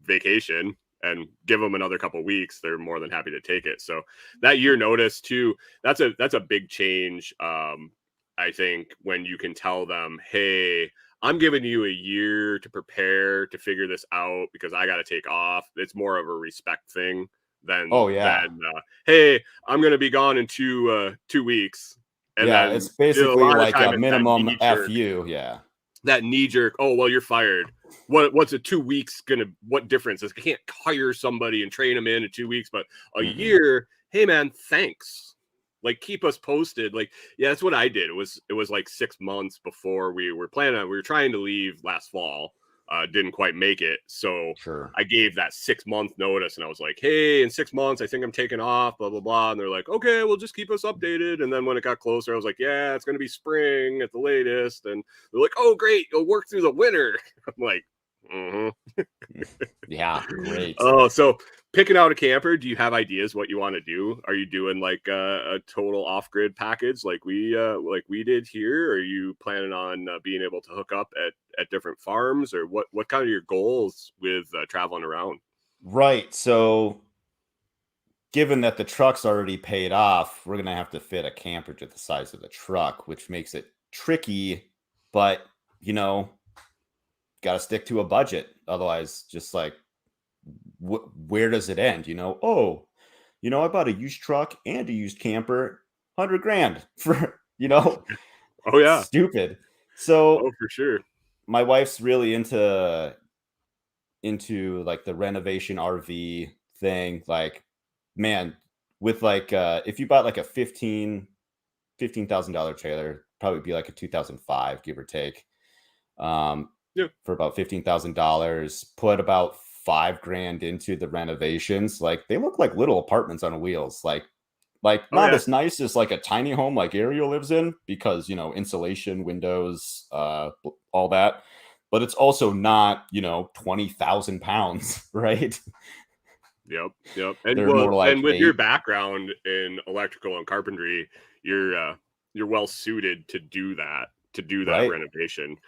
vacation and give them another couple of weeks, they're more than happy to take it. So that year notice too, that's a big change. I think when you can tell them, hey, I'm giving you a year to prepare to figure this out because I got to take off. It's more of a respect thing than, hey, I'm going to be gone in 2 weeks. And yeah, then it's basically a lot like of time a it's that minimum knee-jerk. FU. Yeah. That knee jerk, oh, well, you're fired. What's a 2 weeks what difference? I can't hire somebody and train them in 2 weeks, but a year, hey man, thanks. Like, keep us posted. Like, yeah, that's what I did. It was like 6 months before we were trying to leave last fall. Didn't quite make it. So Sure. I gave that 6-month notice and I was like, hey, in 6 months, I think I'm taking off, blah, blah, blah. And they're like, okay, well, just keep us updated. And then when it got closer, I was like, yeah, it's going to be spring at the latest. And they're like, oh, great, you'll work through the winter. I'm like, yeah, great. Oh, so picking out a camper, do you have ideas what you want to do? Are you doing like a total off-grid package like we did here? Are you planning on being able to hook up at different farms, or what kind of your goals with traveling around? Right. So, given that the truck's already paid off, we're going to have to fit a camper to the size of the truck, which makes it tricky, but got to stick to a budget. Otherwise, just like, where does it end? I bought a used truck and a used camper, $100,000 for, Oh yeah. stupid. So, Oh, for sure. my wife's really into like the renovation RV thing. Like, man, with like if you bought like a $15,000 trailer, probably be like a 2005, give or take. Yeah. For about $15,000, put about $5,000 into the renovations. Like, they look like little apartments on wheels. Like not as nice as like a tiny home like Ariel lives in, because insulation, windows, all that. But it's also not 20,000 pounds, right? Yep. And They're more like and with your 8. background in electrical and carpentry, you're well suited to do that Right. renovation.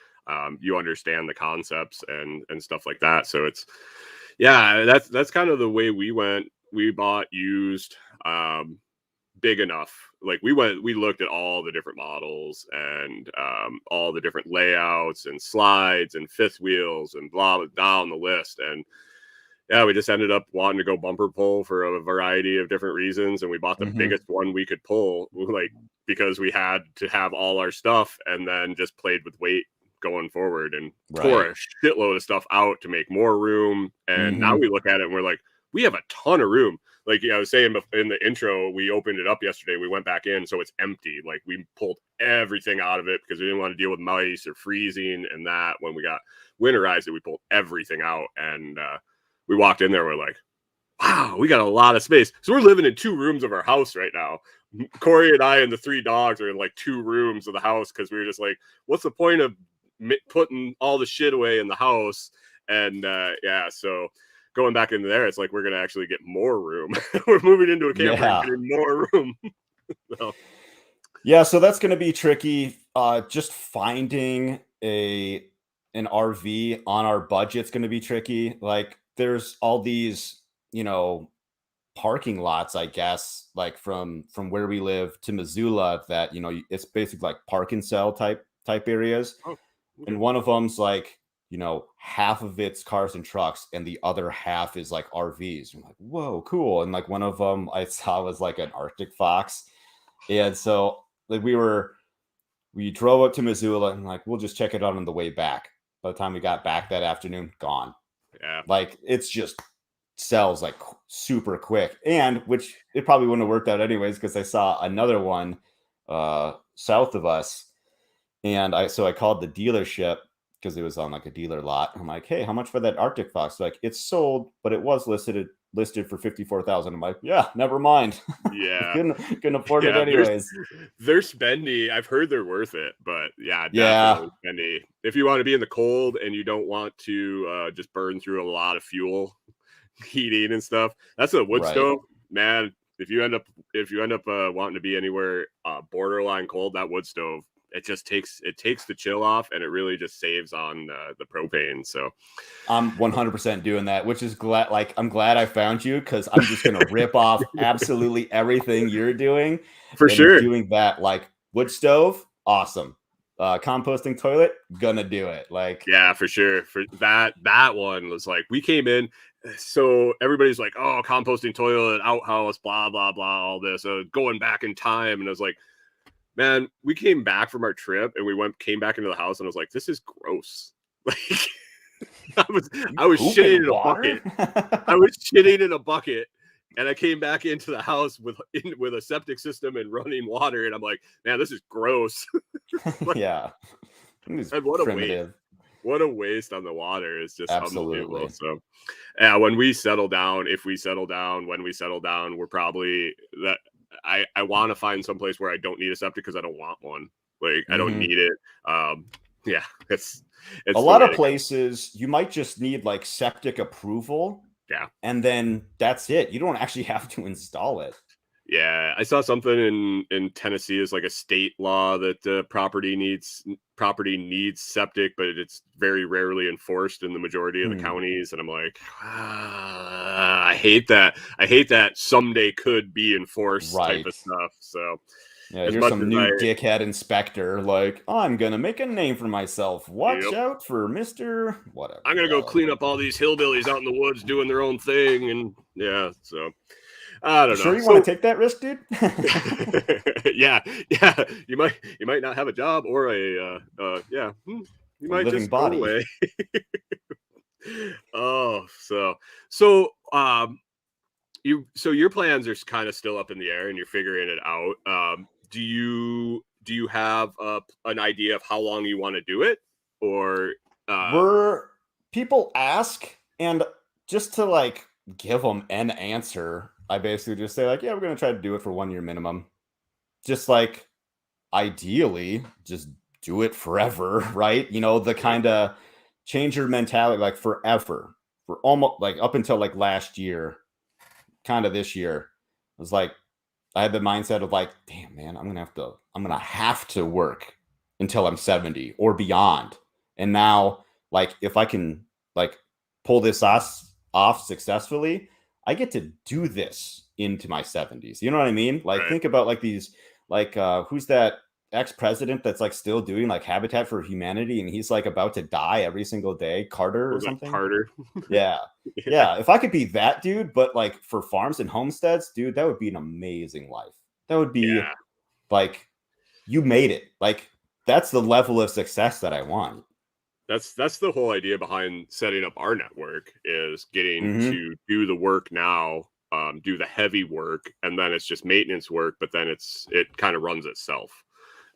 You understand the concepts and stuff like that. So it's, yeah, that's kind of the way we went. We bought used, big enough. Like, we looked at all the different models and all the different layouts and slides and fifth wheels and blah, down the list. And yeah, we just ended up wanting to go bumper pull for a variety of different reasons. And we bought the biggest one we could pull, like, because we had to have all our stuff, and then just played with weight going forward and tore a shitload of stuff out to make more room. And now we look at it and we're like, we have a ton of room. Like, I was saying in the intro, we opened it up yesterday. We went back in, so it's empty. Like, we pulled everything out of it because we didn't want to deal with mice or freezing and that. When we got winterized it, we pulled everything out, and we walked in there. We're like, wow, we got a lot of space. So we're living in 2 rooms of our house right now. Corey and I and the 3 dogs are in like 2 rooms of the house, because we were just like, what's the point of putting all the shit away in the house? And so going back into there, it's like we're gonna actually get more room. We're moving into a camper and getting more room. Yeah, so that's going to be tricky. Just finding an RV on our budget's going to be tricky. Like, there's all these, parking lots, I guess, like from where we live to Missoula, that it's basically like park and sell type areas. Oh, okay. And one of them's like, half of it's cars and trucks, and the other half is like RVs. I'm like, whoa, cool. And like one of them I saw was like an Arctic fox. And so like we drove up to Missoula and like, we'll just check it out on the way back. By the time we got back that afternoon, gone. Yeah. Like, it's just sells like super quick, and which it probably wouldn't have worked out anyways, because I saw another one south of us, and I called the dealership because it was on like a dealer lot. I'm like, hey, how much for that Arctic fox? Like, it's sold, but it was listed for 54,000. I'm like, yeah, never mind. Yeah. couldn't afford it anyways. They're spendy. I've heard they're worth it, but definitely spendy. If you want to be in the cold and you don't want to just burn through a lot of fuel heating and stuff, that's a wood stove, man. If you end up wanting to be anywhere borderline cold, that wood stove, it takes the chill off, and it really just saves on the propane. So I'm 100% doing that, which is I'm glad I found you, because I'm just gonna rip off absolutely everything you're doing. For sure. Doing that, like, wood stove, awesome. Composting toilet, gonna do it. Like, yeah, for sure. For that one was like, we came in, so everybody's like, oh, composting toilet, outhouse, blah blah blah, all this, going back in time. And I was like, man, we came back from our trip and we came back into the house, and I was like, this is gross. Like, I was shitting in a bucket. I was shitting in a bucket, and I came back into the house with a septic system and running water, and I'm like, man, this is gross. Like, yeah. And what primitive. A waste. What a waste on the water. Is just absolutely unbelievable. So yeah, when we settle down, we're probably that. I want to find someplace where I don't need a septic, because I don't want one. Like, I don't need it. Yeah, it's a lot of places you might just need like septic approval. Yeah. And then that's it. You don't actually have to install it. Yeah, I saw something in Tennessee is like a state law that property needs septic, but it's very rarely enforced in the majority of the counties. And I'm like, I hate that. I hate that someday could be enforced type of stuff. So yeah, here's some new dickhead inspector like, oh, I'm gonna make a name for myself. Watch out for Mr. Whatever. I'm gonna go clean up all these hillbillies out in the woods doing their own thing, and yeah, so. I don't know. Sure, you want to take that risk, dude? yeah. You might not have a job or you might living just body. Go away. Oh, so your plans are kind of still up in the air, and you're figuring it out. Do you have an idea of how long you want to do it, or people ask, and just to like give them an answer, I basically just say like, yeah, we're going to try to do it for 1 year minimum. Just like, ideally, just do it forever, right? The kind of change your mentality, like forever, for almost like up until like last year, kind of this year, it was like, I had the mindset of like, damn, man, I'm going to have to work until I'm 70 or beyond. And now, like, if I can like pull this off successfully, I get to do this into my 70s. You know what I mean? Like, think about like these, like, who's that ex-president that's like still doing like Habitat for Humanity, and he's like about to die every single day? Carter or something? Carter. Yeah. If I could be that dude, but like for farms and homesteads, dude, that would be an amazing life. That would be like, you made it. Like, that's the level of success that I want. That's the whole idea behind setting up our network, is getting to do the work now, do the heavy work, and then it's just maintenance work, but then it kind of runs itself,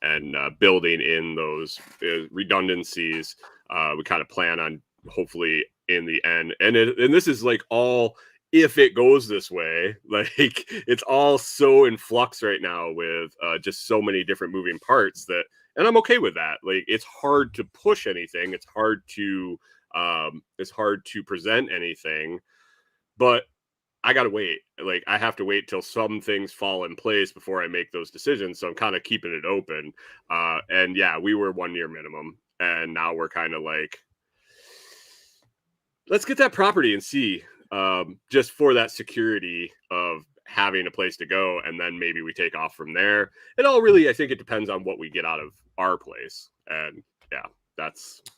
and building in those redundancies. We kind of plan on, hopefully in the end, and this is like all, if it goes this way, like, it's all so in flux right now with just so many different moving parts that. And I'm okay with that. Like, it's hard to push anything. It's hard to present anything. But I gotta wait. Like, I have to wait till some things fall in place before I make those decisions. So I'm kind of keeping it open. And yeah, we were 1 year minimum, and now we're kind of like, let's get that property and see, just for that security of having a place to go, and then maybe we take off from there. It all really, I think it depends on what we get out of our place, and yeah,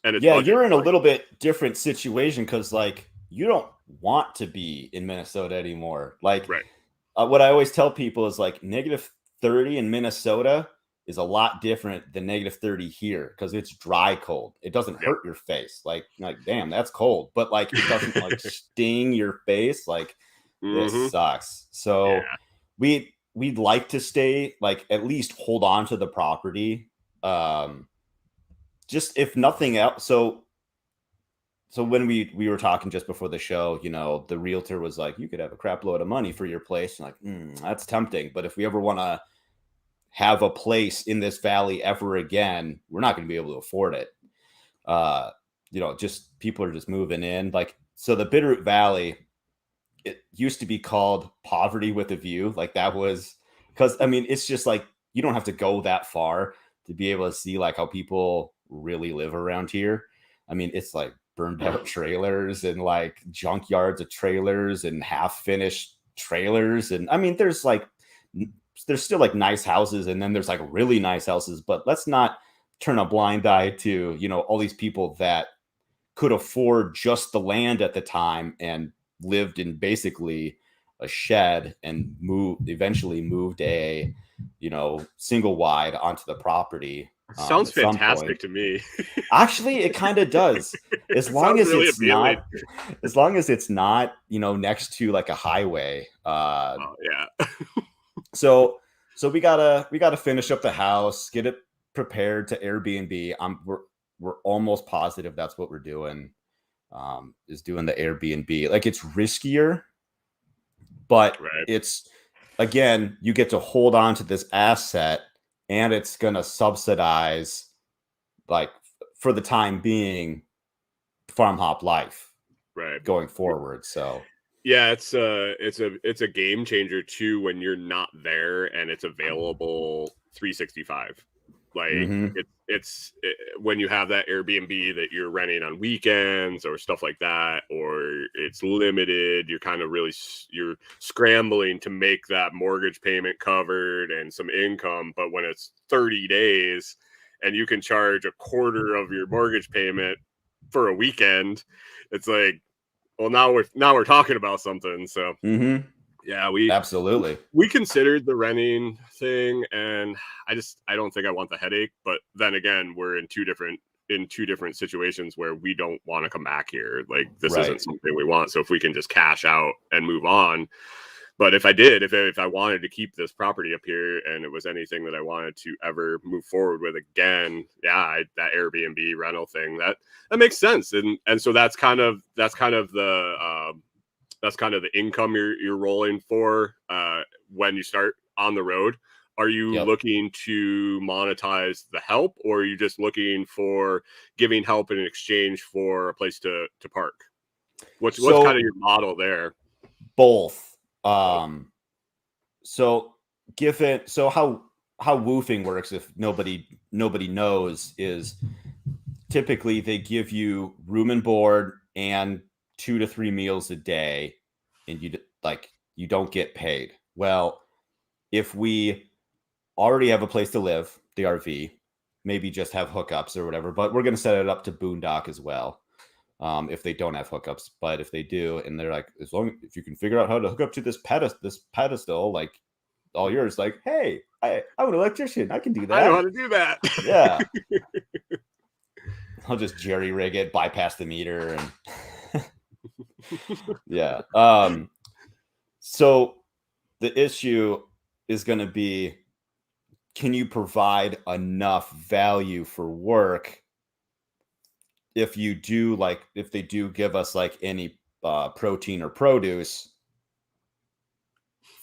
and it's Yeah, budget. you're in a little bit different situation because like you don't want to be in Minnesota anymore. Like Right. what I always tell people is like -30 in Minnesota is a lot different than -30 here because it's dry cold. It doesn't Yep. hurt your face. Like damn, that's cold, but like it doesn't like sting your face. Like this Hmm. sucks. So Yeah. we'd like to stay, like at least hold on to the property. Just if nothing else. So when we were talking just before the show, the realtor was like, you could have a crap load of money for your place. I'm like, that's tempting. But if we ever want to have a place in this valley ever again, we're not going to be able to afford it. Just people are just moving in. Like, so the Bitterroot Valley, it used to be called Poverty with a View. Like that was because, I mean, it's just like, you don't have to go that far to be able to see like how people really live around here. I mean, it's like burned out trailers and like junkyards of trailers and half finished trailers. And I mean, there's still like nice houses, and then there's like really nice houses, but let's not turn a blind eye to, all these people that could afford just the land at the time and lived in basically a shed and eventually moved a, single wide onto the property. Sounds At some fantastic point. to me. Actually, it kind of does. As It long sounds as really it's appealing. not, as long as it's not, next to like a highway. Oh, yeah. So we gotta finish up the house, get it prepared to Airbnb. We're almost positive that's what we're doing. Is doing the Airbnb. Like it's riskier, but Right. it's, again, you get to hold on to this asset, and it's gonna subsidize, like for the time being, FarmHopLife Right. going forward. So Yeah, it's a game changer too when you're not there and it's available 365. Like when you have that Airbnb that you're renting on weekends or stuff like that, or it's limited, you're kind of you're scrambling to make that mortgage payment covered and some income. But when it's 30 days and you can charge a quarter of your mortgage payment for a weekend, it's like, well, now we're talking about something. So yeah, absolutely. we considered the renting thing, and I don't think I want the headache. But then again, we're in two different situations where we don't want to come back here. Like this isn't something we want. So if we can just cash out and move on. But if I wanted to keep this property up here and it was anything that I wanted to ever move forward with again, yeah, that Airbnb rental thing, that makes sense. And so that's kind of the income you're rolling for when you start on the road. Are you looking to monetize the help, or are you just looking for giving help in exchange for a place to park? What's kind of your model there? Both. So how woofing works, if nobody knows, is typically they give you room and board and 2 to 3 meals a day, and you don't get paid. Well, if we already have a place to live, the RV, maybe just have hookups or whatever, but we're going to set it up to boondock as well. If they don't have hookups, but if they do, and they're like, if you can figure out how to hook up to this pedestal, like all yours, like, hey, I'm an electrician, I can do that. I know how to do that. Yeah. I'll just jerry rig it, bypass the meter, and yeah. So the issue is going to be, can you provide enough value for work if they do give us like any protein or produce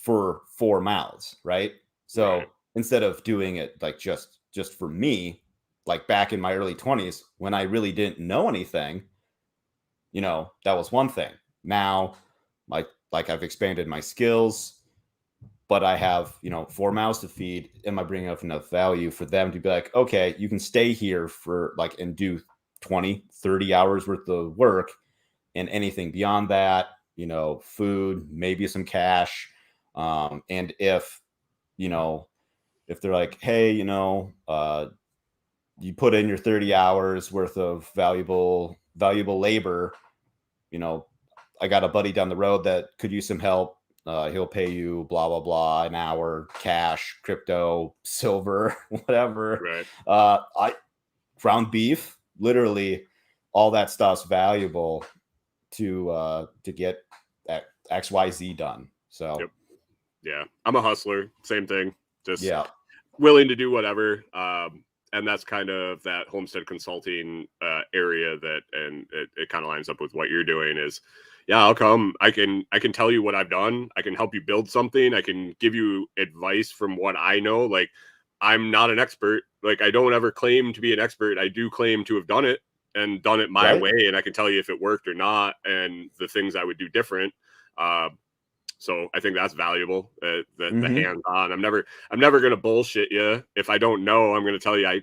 for 4 mouths, right? So instead of doing it like just for me, like back in my early 20s when I really didn't know anything, that was one thing. Now like I've expanded my skills, but I have, 4 mouths to feed. Am I bringing up enough value for them to be like, okay, you can stay here for like and do 20, 30 hours worth of work, and anything beyond that, food, maybe some cash. And if they're like, hey, you put in your 30 hours worth of valuable labor, I got a buddy down the road that could use some help. He'll pay you blah, blah, blah, an hour, cash, crypto, silver, whatever. Right. I ground beef, literally all that stuff's valuable to get that XYZ done. So Yep. Yeah, I'm a hustler. Same thing. Just willing to do whatever. And that's kind of that homestead consulting area and it kind of lines up with what you're doing is, I'll come. I can tell you what I've done. I can help you build something. I can give you advice from what I know. Like, I'm not an expert. Like, I don't ever claim to be an expert. I do claim to have done it and done it my way. And I can tell you if it worked or not and the things I would do different. So I think that's valuable. The hands-on. I'm never gonna bullshit you. If I don't know, I'm gonna tell you I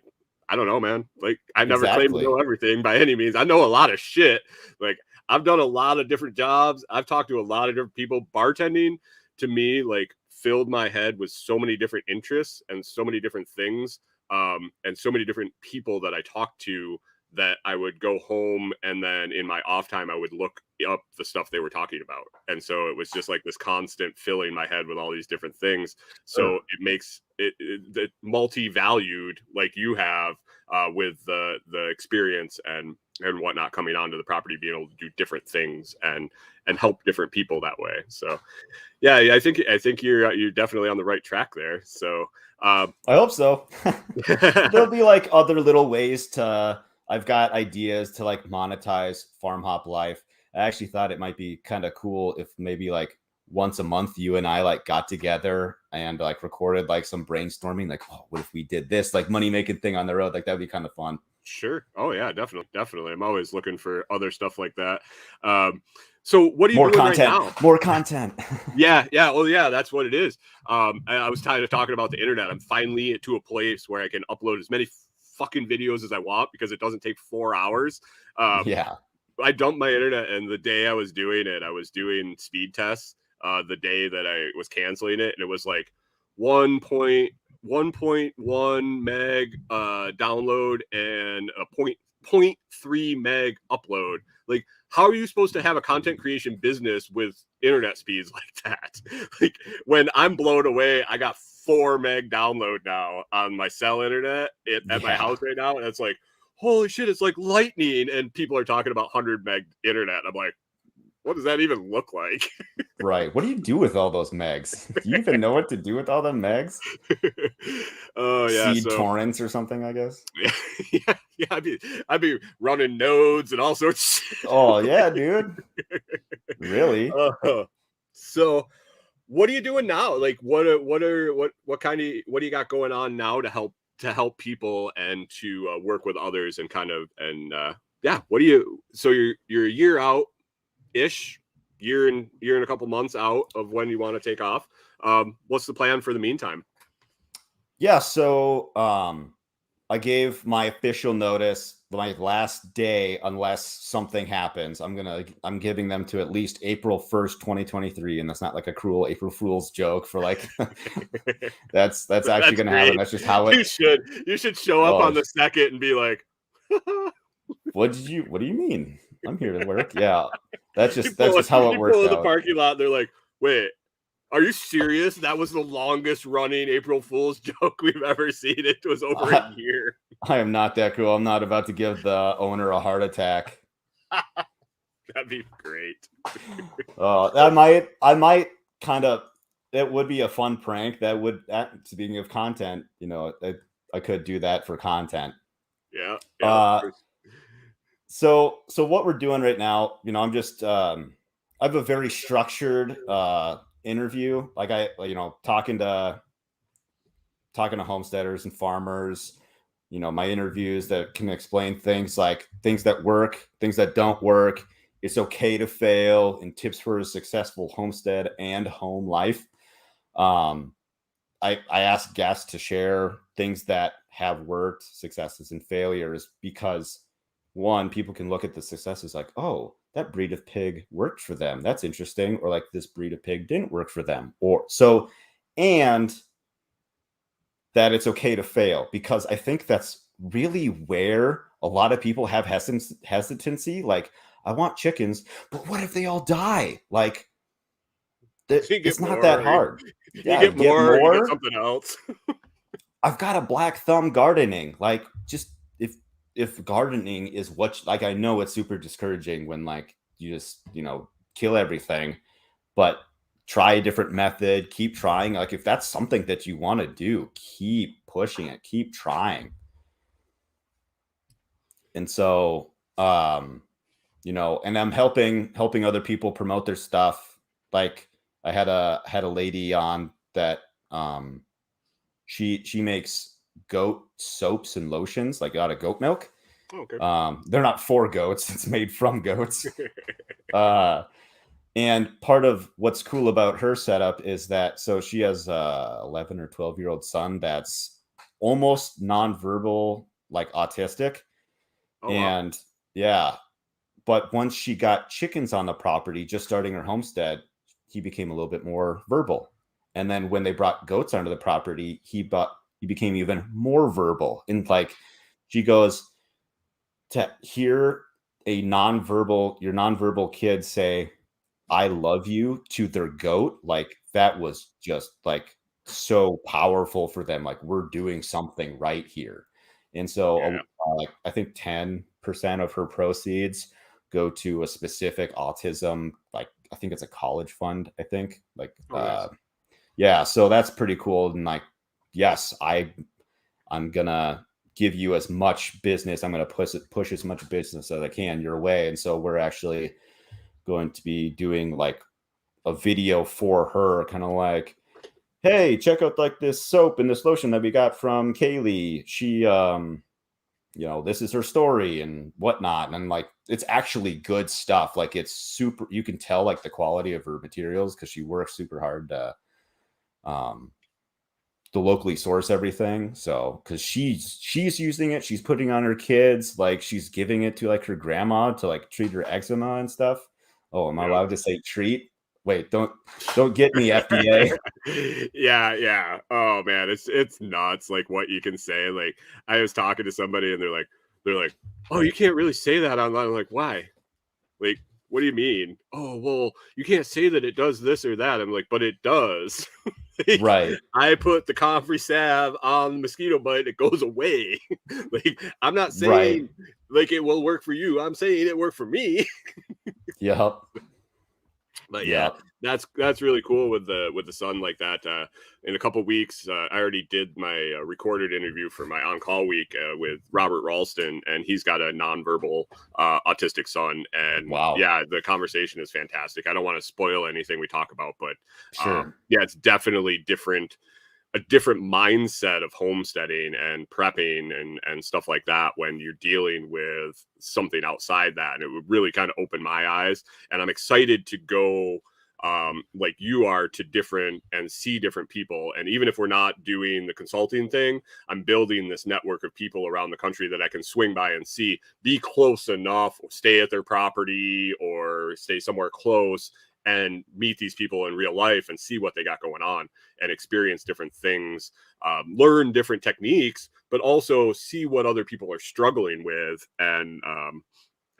don't know, man. Like, I never claim to know everything by any means. I know a lot of shit. Like, I've done a lot of different jobs. I've talked to a lot of different people. Bartending to me, like, filled my head with so many different interests and so many different things, and so many different people that I talked to that I would go home and then in my off time I would look up the stuff they were talking about. And so it was just like this constant filling my head with all these different things. So it makes it multi-valued like you have with the experience and whatnot coming onto the property, being able to do different things and help different people that way. So yeah, I think you're definitely on the right track there. So I hope so. There'll be like other little ways to, I've got ideas to like monetize FarmHopLife. I actually thought it might be kind of cool if maybe like once a month you and I like got together and like recorded like some brainstorming, like, oh, what if we did this like money making thing on the road? Like, that'd be kind of fun. Sure. Oh yeah, definitely. I'm always looking for other stuff like that. So what are you doing right now? More content. Yeah. Well, yeah, that's what it is. I was tired of talking about the internet. I'm finally to a place where I can upload as many fucking videos as I want because it doesn't take 4 hours. I dumped my internet, and the day I was doing it, I was doing speed tests. The day that I was canceling it, and it was like 1.1 meg download and a 0.3 meg upload. Like, how are you supposed to have a content creation business with internet speeds like that? Like, when I'm blown away, I got 4 meg download now on my cell internet at my house right now, and it's like, holy shit, it's like lightning. And people are talking about 100 meg internet. I'm like, what does that even look like? Right. What do you do with all those megs? Do you even know what to do with all the megs? Oh yeah, seed torrents or something, I guess. Yeah. I'd be running nodes and all sorts. Oh yeah, dude. Really? So, what are you doing now? Like, what do you got going on now to help people and to work with others and what do you? So you're a year out ish. Year and a couple months out of when you want to take off. What's the plan for the meantime? Yeah, so I gave my official notice my last day unless something happens. I'm giving them to at least April 1st, 2023, and that's not like a cruel April Fool's joke for like that's actually gonna happen. That's just how it you should show up on the second and be like, what do you mean? I'm here to work. Yeah. That's just how it works out. In the parking lot, they're like, wait, are you serious? That was the longest running April Fool's joke we've ever seen. It was over a year. I am not that cool. I'm not about to give the owner a heart attack. That'd be great. I might kind of, it would be a fun prank. Speaking of content, I could do that for content. Yeah. So what we're doing right now, I'm just, I have a very structured interview. Like talking to homesteaders and farmers, my interviews that can explain things like things that work, things that don't work, it's okay to fail, and tips for a successful homestead and home life. I ask guests to share things that have worked, successes and failures, because one, people can look at the successes like, oh, that breed of pig worked for them. That's interesting. Or like this breed of pig didn't work for them. Or so, and that it's okay to fail, because I think that's really where a lot of people have hesitancy. Like, I want chickens, but what if they all die? Like, You get it's not that more, hard. you Yeah, get more, you get more. something else. I've got a black thumb gardening. Like, just if gardening is what, like, I know it's super discouraging when like you just, kill everything, but try a different method, keep trying. Like, if that's something that you want to do, keep pushing it, keep trying. And so, and I'm helping other people promote their stuff. Like, I had a lady on that, she makes goat soaps and lotions, like out of goat milk. Okay. They're not for goats, it's made from goats. And part of what's cool about her setup is that, so she has a 11 or 12-year-old son that's almost nonverbal, like autistic. Oh, wow. And yeah, but once she got chickens on the property, just starting her homestead, he became a little bit more verbal. And then when they brought goats onto the property, he became even more verbal. And like, she goes, to hear your nonverbal kid say, "I love you" to their goat, like, that was just like so powerful for them. Like, we're doing something right here. And so, Yeah. like, I think 10% of her proceeds go to a specific autism, like, I think it's a college fund, I think. Like, Oh, nice. yeah, so that's pretty cool. And like, yes, I'm gonna give you as much business. I'm gonna push as much business as I can your way. And so we're actually going to be doing like a video for her, kind of like, hey, check out like this soap and this lotion that we got from Kaylee. She this is her story and whatnot. And like, it's actually good stuff. Like, it's super, you can tell like the quality of her materials, because she works super hard um to locally source everything. So, because she's using it, she's putting on her kids, like she's giving it to like her grandma to like treat her eczema and stuff. Oh, am I Yep. allowed to say treat? Wait, don't get me, FDA. Yeah. Oh man, it's nuts. Like what you can say. Like I was talking to somebody and they're like, oh, you can't really say that online. I'm like, why? Like, what do you mean? Oh, well, you can't say that it does this or that. I'm like, but it does. Like, Right, I put the comfrey salve on the mosquito bite, it goes away. Like, I'm not right. saying like it will work for you. I'm saying it worked for me. Yep. But yeah, Yep. that's really cool with the sun like that. In a couple weeks, I already did my recorded interview for my on call week with Robert Ralston, and he's got a nonverbal autistic son. And Wow. yeah, the conversation is fantastic. I don't want to spoil anything we talk about, but Sure. yeah, it's definitely a different mindset of homesteading and prepping and stuff like that when you're dealing with something outside that. And it would really kind of open my eyes. And I'm excited to go like you are to different and see different people. And even if we're not doing the consulting thing, I'm building this network of people around the country that I can swing by and see, be close enough, stay at their property or stay somewhere close and meet these people in real life and see what they got going on and experience different things, learn different techniques, but also see what other people are struggling with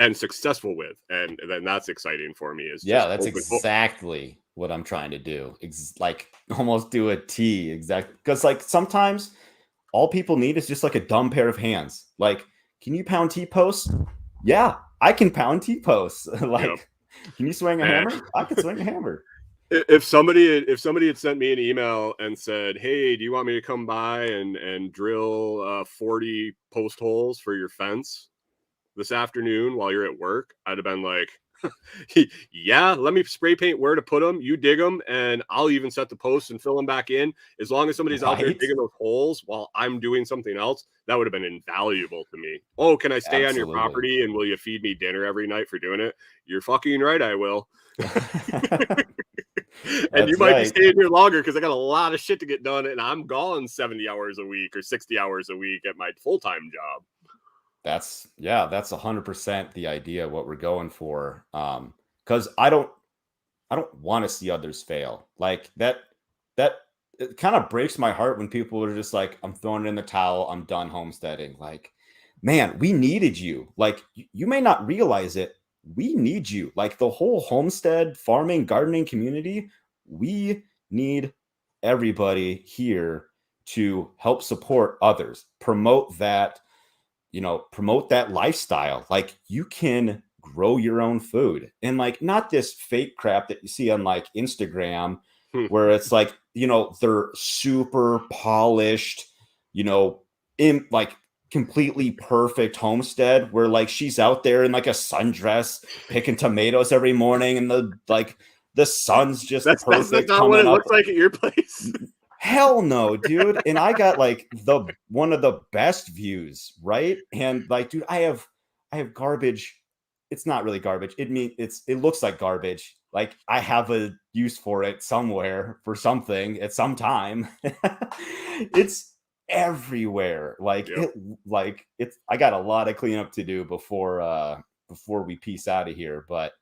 and successful with. And then that's exciting for me is Yeah, just that's open. exactly what I'm trying to do. Like, almost do a T exact, because like sometimes all people need is just like a dumb pair of hands. Like, can you pound T-posts? Yeah, I can pound T-posts. Yep. Like, can you swing a And hammer? I can swing a hammer. if somebody had sent me an email and said, hey, do you want me to come by and drill 40 post holes for your fence this afternoon while you're at work, I'd have been like, Yeah, let me spray paint where to put them. You dig them, and I'll even set the posts and fill them back in. As long as somebody's out there Right? digging those holes while I'm doing something else, that would have been invaluable to me. Oh, can I stay on your Absolutely. property and will you feed me dinner every night for doing it? You're fucking right, I will. And you That's might be right. staying here longer because I got a lot of shit to get done, and I'm gone 70 hours a week or 60 hours a week at my full-time job. That's 100% the idea what we're going for. Because I don't want to see others fail. Like that it kind of breaks my heart when people are just like, I'm throwing it in the towel, I'm done homesteading. Like, man, we needed you. Like, you may not realize it. We need you. Like the whole homestead, farming, gardening community, we need everybody here to help support others, promote that lifestyle. Like you can grow your own food and like not this fake crap that you see on like Instagram where it's like, they're super polished, in like completely perfect homestead where like she's out there in like a sundress picking tomatoes every morning and the sun's just That's perfect not what it coming up. looks like at your place. Hell no, dude. And I got like one of the best views, right? And like, dude, I have garbage. It's not really garbage. It looks like garbage. Like I have a use for it somewhere for something at some time. It's everywhere. Like Yep. I got a lot of cleanup to do before we peace out of here. But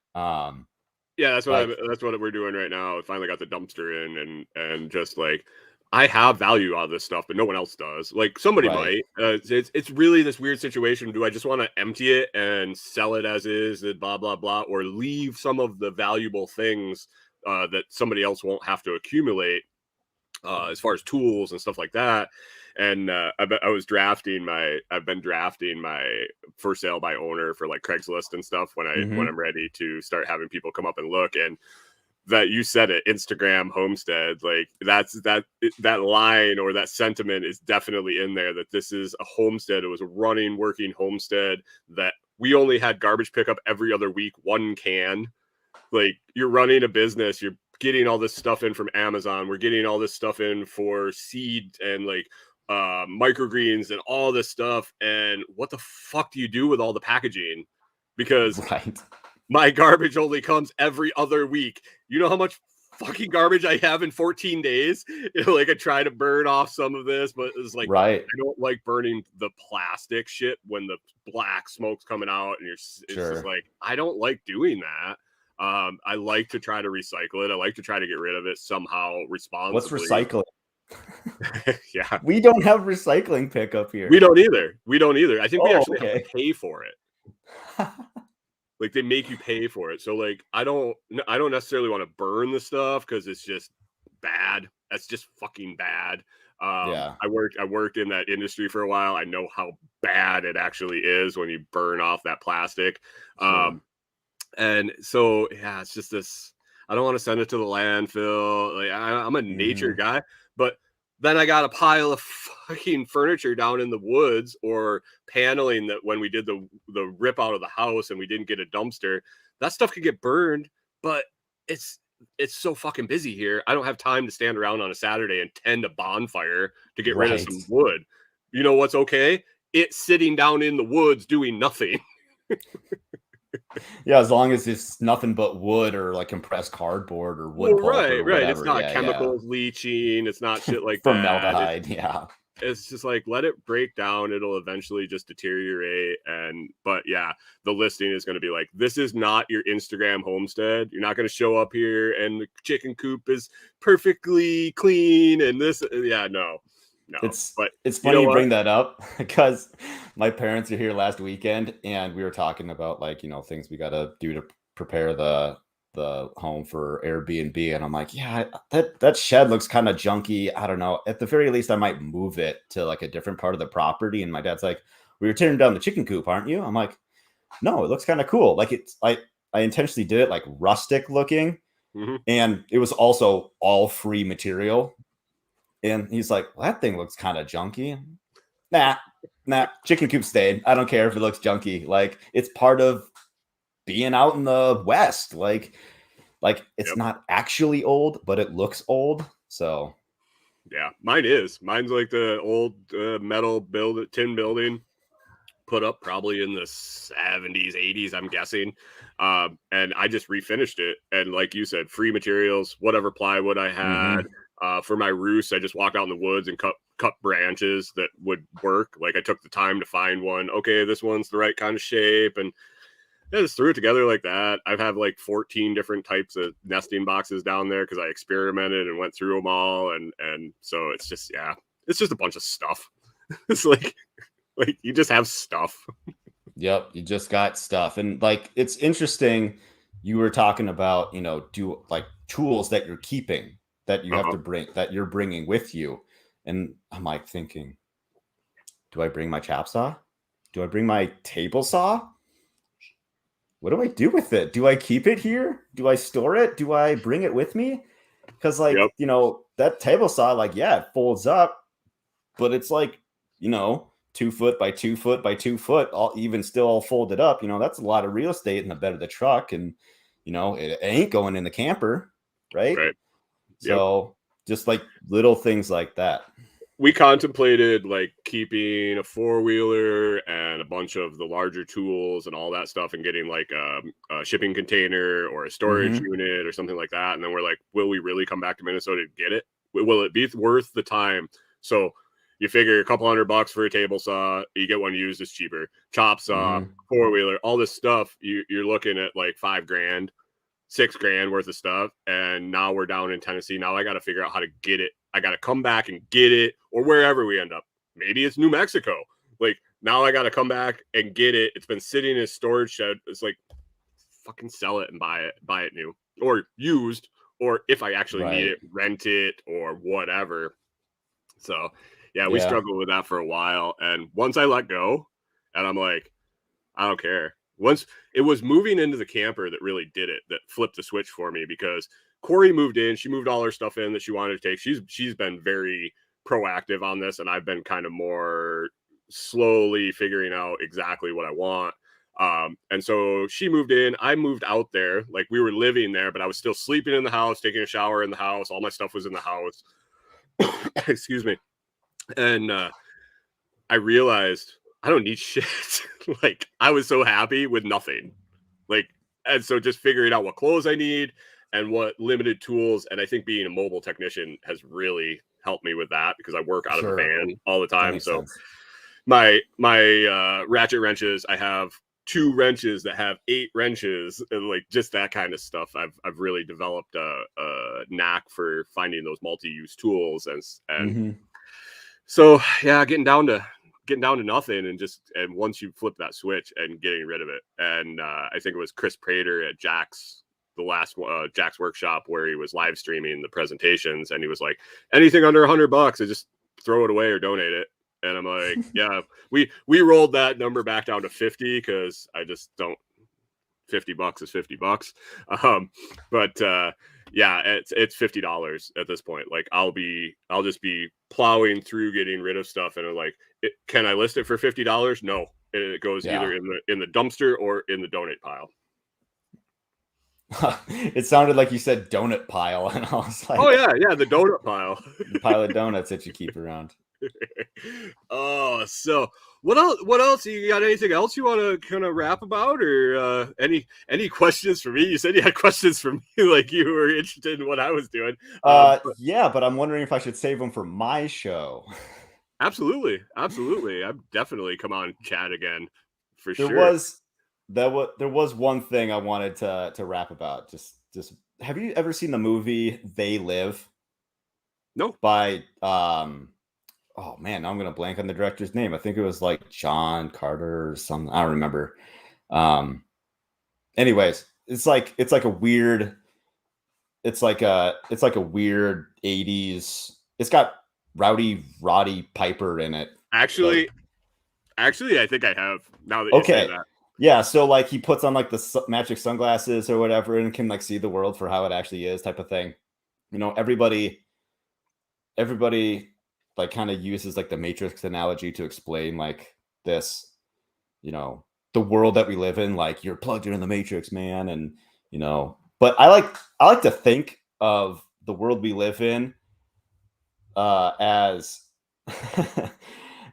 Yeah, that's what like, that's what we're doing right now. I finally got the dumpster in, and just like I have value out of this stuff, but no one else does. Like somebody right. might. It's really this weird situation. Do I just want to empty it and sell it as is, and blah blah blah, or leave some of the valuable things that somebody else won't have to accumulate, as far as tools and stuff like that? And I've been drafting my for sale by owner for like Craigslist and stuff when I'm ready to start having people come up and look. And that you said it, Instagram homestead, like that line or that sentiment is definitely in there, that this is a homestead. It was a running, working homestead that we only had garbage pickup every other week, one can. Like you're running a business, you're getting all this stuff in from Amazon, we're getting all this stuff in for seed and like microgreens and all this stuff. And what the fuck do you do with all the packaging? Because Right. my garbage only comes every other week. You know how much fucking garbage I have in 14 days? Like I try to burn off some of this, but it's like, Right. I don't like burning the plastic shit when the black smoke's coming out, and it's just like, I don't like doing that. I like to try to recycle it. I like to try to get rid of it somehow responsibly. What's recycling? Yeah. We don't have recycling pickup here. We don't either. I think we actually have okay. to pay for it. Like they make you pay for it. So like I don't necessarily want to burn the stuff because it's just bad. That's just fucking bad. Yeah. I worked in that industry for a while. I know how bad it actually is when you burn off that plastic. Sure. And so yeah, it's just this. I don't want to send it to the landfill. Like I'm a nature guy, but then I got a pile of fucking furniture down in the woods or paneling that when we did the rip out of the house and we didn't get a dumpster, that stuff could get burned, but it's so fucking busy here. I don't have time to stand around on a Saturday and tend a bonfire to get rid of some wood. You know what's okay? It's sitting down in the woods doing nothing. Yeah, as long as it's nothing but wood or like compressed cardboard or wood pulp right. or whatever. It's not chemicals leaching. It's not shit like formaldehyde. that. It's just like, let it break down. It'll eventually just deteriorate. But yeah, the listing is going to be like, this is not your Instagram homestead. You're not going to show up here and the chicken coop is perfectly clean. And this, yeah, no. It's but funny you bring that up because my parents are here last weekend and we were talking about like, things we got to do to prepare the home for Airbnb. And I'm like, yeah, that shed looks kind of junky. I don't know. At the very least, I might move it to like a different part of the property. And my dad's like, we were tearing down the chicken coop, aren't you? I'm like, no, it looks kind of cool. Like I intentionally did it like rustic looking. And it was also all free material. And he's like, well, that thing looks kind of junky. Nah, chicken coop stayed. I don't care if it looks junky. Like it's part of being out in the West. Like it's Yep. not actually old, but it looks old. So Yeah, mine's like the old metal tin building, put up probably in the 70s, 80s, I'm guessing. And I just refinished it. And like you said, free materials, whatever plywood I had. For my roost, I just walked out in the woods and cut branches that would work. Like I took the time to find one. Okay, this one's the right kind of shape. And I just threw it together like that. I've had like 14 different types of nesting boxes down there because I experimented and went through them all. And so it's just, yeah, it's just a bunch of stuff. It's like you just have stuff. Yep, you just got stuff. And like it's interesting you were talking about, do like tools that you're keeping that you have to bring that you're bringing with you. And I'm like thinking, do I bring my chop saw? Do I bring my table saw? What do I do with it? Do I keep it here? Do I store it? Do I bring it with me? Because like, Yep. That table saw, like, yeah, it folds up, but it's like, 2 foot by 2 foot by 2 foot, all folded up. That's a lot of real estate in the bed of the truck, and it ain't going in the camper, right? Right. Yep. So just like little things like that. We contemplated like keeping a 4-wheeler and a bunch of the larger tools and all that stuff and getting like a shipping container or a storage unit or something like that. And then we're like, will we really come back to Minnesota to get it? Will it be worth the time? So you figure a couple $100 for a table saw, you get one used, it's cheaper. Chop saw, 4-wheeler, all this stuff, you're looking at like $5,000, $6,000 worth of stuff. And now we're down in Tennessee. Now I got to figure out how to get it. I got to come back and get it, or wherever we end up. Maybe it's New Mexico. Like now I got to come back and get it. It's been sitting in a storage shed. It's like fucking sell it and buy it new or used, or if I actually need it, rent it or whatever. So yeah, we struggled with that for a while. And once I let go and I'm like, I don't care. Once it was moving into the camper that really did it, that flipped the switch for me, because Corey moved in. She moved all her stuff in that she wanted to take. She's been very proactive on this, and I've been kind of more slowly figuring out exactly what I want. And so she moved in. I moved out there. Like we were living there, but I was still sleeping in the house, taking a shower in the house. All my stuff was in the house. Excuse me. And I realized I don't need shit. Like I was so happy with nothing. Like, and so just figuring out what clothes I need and what limited tools. And I think being a mobile technician has really helped me with that because I work out of a van all the time. So sense. my ratchet wrenches, I have 2 wrenches that have 8 wrenches, and like just that kind of stuff. I've really developed a knack for finding those multi-use tools, and so yeah, getting down to nothing, and once you flip that switch and getting rid of it. And I think it was Chris Prater at Jack's workshop where he was live streaming the presentations, and he was like, anything under $100, I just throw it away or donate it. And I'm like, yeah, we rolled that number back down to 50 because I just don't. $50 is $50. But yeah, it's $50 at this point. Like I'll just be plowing through getting rid of stuff, and I'm like, can I list it for $50? No, it goes either in the dumpster or in the donate pile. It sounded like you said donut pile, and I was like, oh yeah, the donut pile. The pile of donuts that you keep around. Oh, so what else? You got anything else you want to kind of rap about, or any questions for me? You said you had questions for me, like you were interested in what I was doing. Yeah, but I'm wondering if I should save them for my show. Absolutely. I'm definitely come on chat again for sure. There was one thing I wanted to rap about. Just have you ever seen the movie They Live? No. By oh man, now I'm gonna blank on the director's name. I think it was like John Carter or something. I don't remember. Anyways, it's like a weird 80s. It's got Roddy Piper in it. Actually, I think I have, now that you say that. Yeah, so like he puts on like the magic sunglasses or whatever and can like see the world for how it actually is, type of thing. Everybody like kind of uses like the Matrix analogy to explain like this, the world that we live in, like you're plugged in the Matrix, man, and but I like to think of the world we live in as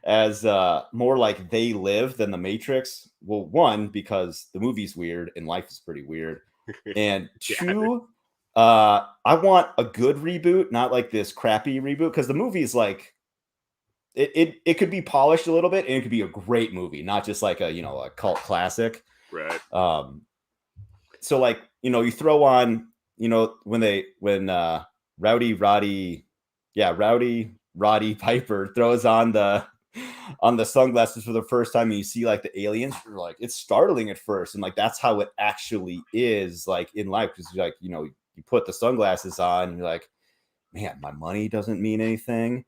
as more like They Live than the Matrix. Well, one, because the movie's weird and life is pretty weird, and Yeah. two, I want a good reboot, not like this crappy reboot, because the movie's like it could be polished a little bit and it could be a great movie, not just like a cult classic. Right. So like you throw on when Rowdy Roddy Piper throws on the sunglasses for the first time and you see like the aliens, you're like, it's startling at first, and like that's how it actually is like in life, because like you put the sunglasses on and you're like, man, my money doesn't mean anything,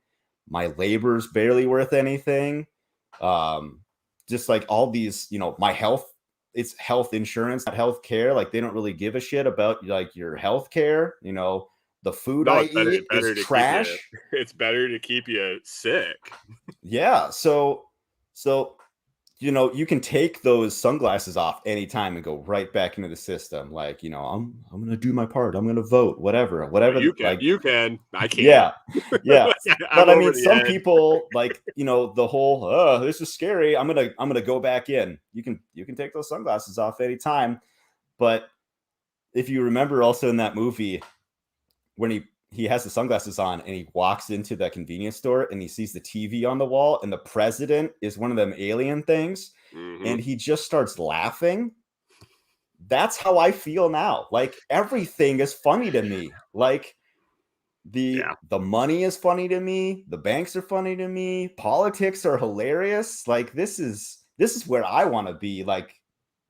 my labor's barely worth anything, just like all these, my health, it's health insurance, not health care. Like they don't really give a shit about like your health care. The food I eat is trash. It's better to keep you sick. Yeah. So you can take those sunglasses off anytime and go right back into the system. Like, I'm going to do my part. I'm going to vote, whatever. Well, you can, I can't. Yeah. Yeah. But I mean, some people like, the whole, this is scary, I'm going to go back in. You can take those sunglasses off anytime. But if you remember also in that movie, when he has the sunglasses on and he walks into the convenience store and he sees the TV on the wall and the president is one of them alien things, and he just starts laughing. That's how I feel now. Like everything is funny to me. Like the money is funny to me. The banks are funny to me. Politics are hilarious. Like this is where I want to be, like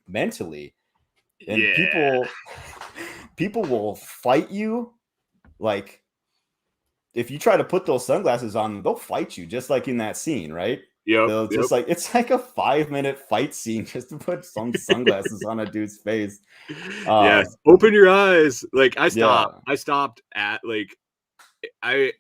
mentally. And people will fight you. Like if you try to put those sunglasses on, they'll fight you, just like in that scene, right? They'll just like, it's like a 5-minute fight scene just to put some sunglasses on a dude's face. Yes, open your eyes. Like I stopped at like I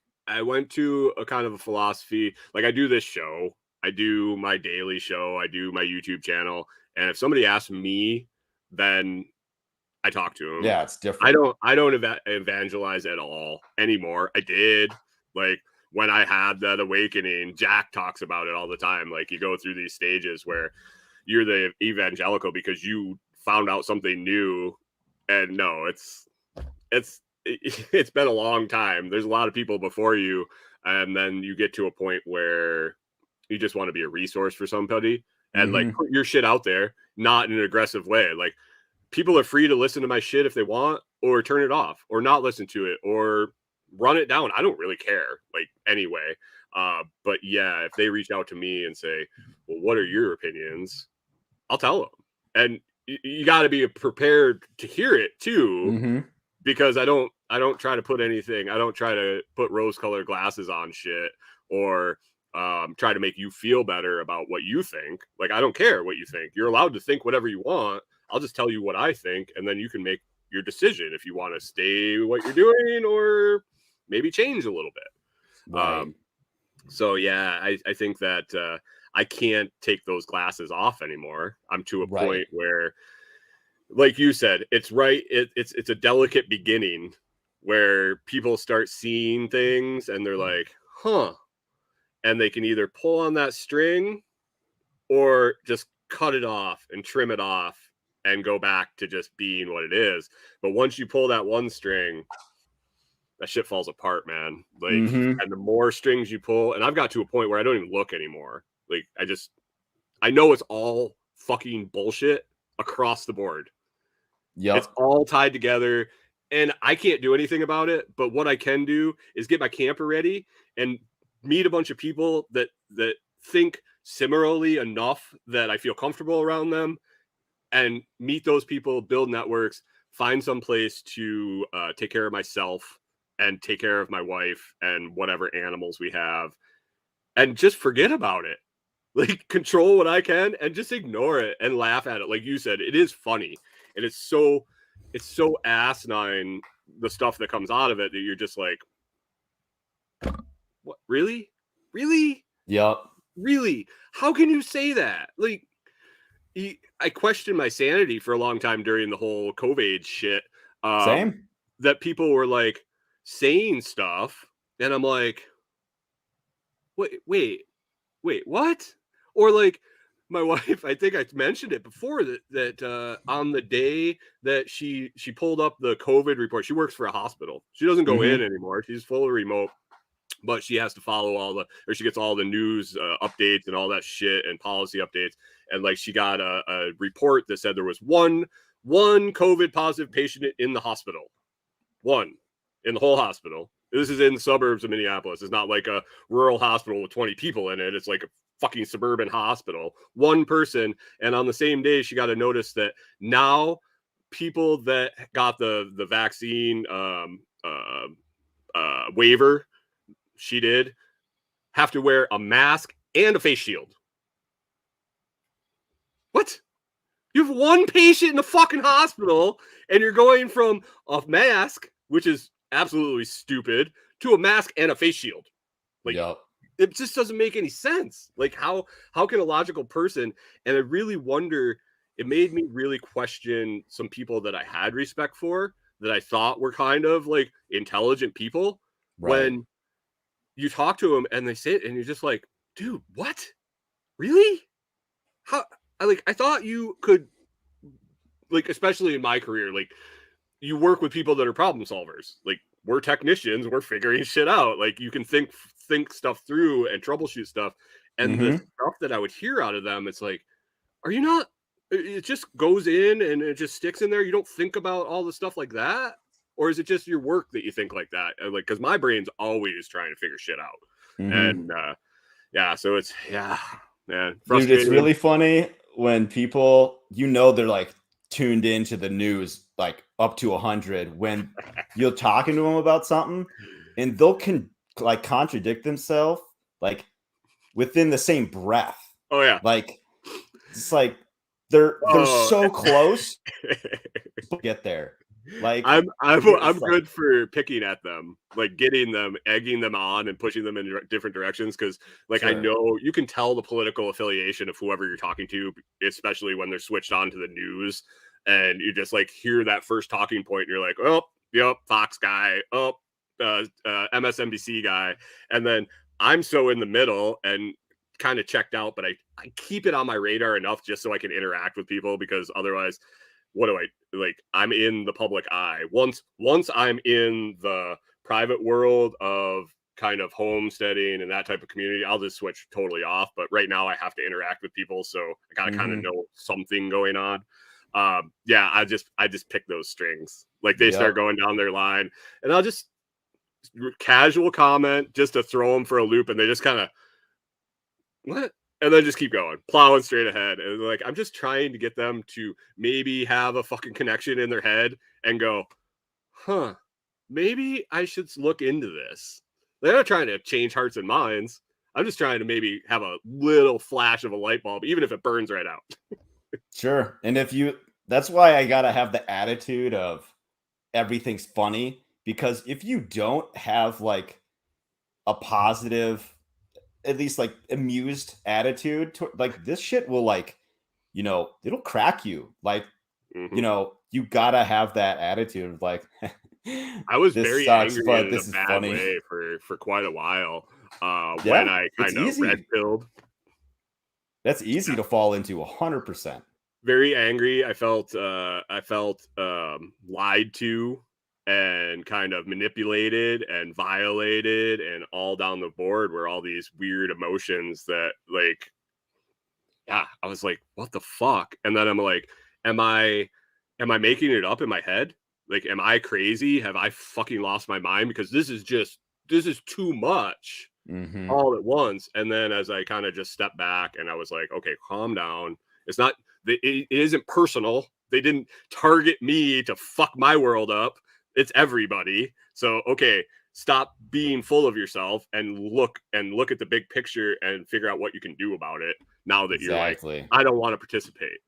went to a kind of a philosophy. Like I do this show, I do my daily show, I do my YouTube channel, and if somebody asks me, then I talk to them. Yeah, it's different. I don't evangelize at all anymore. I did, like when I had that awakening. Jack talks about it all the time. Like you go through these stages where you're the evangelical because you found out something new, and no, it's been a long time. There's a lot of people before you, and then you get to a point where you just want to be a resource for somebody and like put your shit out there, not in an aggressive way. Like people are free to listen to my shit if they want, or turn it off, or not listen to it, or run it down. I don't really care, like anyway. But yeah, if they reach out to me and say, well, what are your opinions? I'll tell them. And you got to be prepared to hear it too, because I don't try to put anything. I don't try to put rose-colored glasses on shit, or try to make you feel better about what you think. Like, I don't care what you think. You're allowed to think whatever you want. I'll just tell you what I think, and then you can make your decision if you want to stay what you're doing or maybe change a little bit. Right. So yeah, I think that I can't take those glasses off anymore. I'm to a point where, like you said, it's right. It's a delicate beginning where people start seeing things and they're like, huh. And they can either pull on that string or just cut it off and trim it off and go back to just being what it is. But once you pull that one string, that shit falls apart, man. Like, and the more strings you pull, and I've got to a point where I don't even look anymore. Like, I know it's all fucking bullshit across the board. Yeah, it's all tied together, and I can't do anything about it. But what I can do is get my camper ready and meet a bunch of people that think similarly enough that I feel comfortable around them, and meet those people, build networks, find some place to take care of myself and take care of my wife and whatever animals we have, and just forget about it. Like, control what I can and just ignore it and laugh at it. Like you said, it is funny, and it's so asinine, the stuff that comes out of it, that you're just like, what? Really? Yep. Really? How can you say that? Like, I questioned my sanity for a long time during the whole COVID shit. Same. That people were like saying stuff, and I'm like, wait, what? Or like my wife, I think I mentioned it before that on the day that she pulled up the COVID report, she works for a hospital. She doesn't go in anymore. She's fully remote, but she has to follow she gets all the news updates and all that shit and policy updates. And like she got a report that said there was one COVID positive patient in the hospital. One in the whole hospital. This is in the suburbs of Minneapolis. It's not like a rural hospital with 20 people in it. It's like a fucking suburban hospital. One person. And on the same day, she got a notice that now people that got the vaccine waiver, she did, have to wear a mask and a face shield. What? You have one patient in the fucking hospital, and you're going from a mask, which is absolutely stupid, to a mask and a face shield. Like, It just doesn't make any sense. Like, how can a logical person? And I really wonder. It made me really question some people that I had respect for, that I thought were kind of like intelligent people. Right. When you talk to them and they say it, and you're just like, dude, what? Really? How? I thought you could, like, especially in my career, like, you work with people that are problem solvers. Like, we're technicians, we're figuring shit out. Like, you can think stuff through and troubleshoot stuff. And the stuff that I would hear out of them, it's like, are you not? It just goes in and it just sticks in there. You don't think about all the stuff like that, or is it just your work that you think like that? And like, because my brain's always trying to figure shit out. And yeah, so it's man, dude, it's really funny when people, they're like tuned into the news like up to 100 when you're talking to them about something and they'll like contradict themselves like within the same breath. Oh yeah, like it's like they're so close to get there. Like I'm good for picking at them, like getting them, egging them on, and pushing them in different directions. Because like I know you can tell the political affiliation of whoever you're talking to, especially when they're switched on to the news, and you just like hear that first talking point, and you're like, oh, yep, Fox guy, oh, MSNBC guy, and then I'm so in the middle and kind of checked out, but I keep it on my radar enough just so I can interact with people, because otherwise, what do I like? I'm in the public eye. Once I'm in the private world of kind of homesteading and that type of community, I'll just switch totally off. But right now I have to interact with people, so I gotta kind of know something going on. Yeah, I just pick those strings. Like they start going down their line, and I'll just casual comment just to throw them for a loop, and they just kind of what? And then just keep going, plowing straight ahead. And like, I'm just trying to get them to maybe have a fucking connection in their head and go, huh, maybe I should look into this. They're not trying to change hearts and minds. I'm just trying to maybe have a little flash of a light bulb, even if it burns right out. Sure. And that's why I got to have the attitude of everything's funny, because if you don't have like a positive, at least like amused attitude to, like this shit will like, it'll crack you. Like, you gotta have that attitude of like, I was very angry but in this a is bad funny way for quite a while. When I kind of red pilled. That's easy to fall into 100%. Very angry. I felt lied to and kind of manipulated and violated, and all down the board were all these weird emotions that like, yeah, I was like, what the fuck? And then I'm like, am I making it up in my head? Like, am I crazy? Have I fucking lost my mind? Because this is too much all at once. And then as I kind of just stepped back and I was like, okay, calm down. It isn't personal. They didn't target me to fuck my world up. It's everybody. So, okay, stop being full of yourself and look at the big picture and figure out what you can do about it now that you're like, I don't want to participate.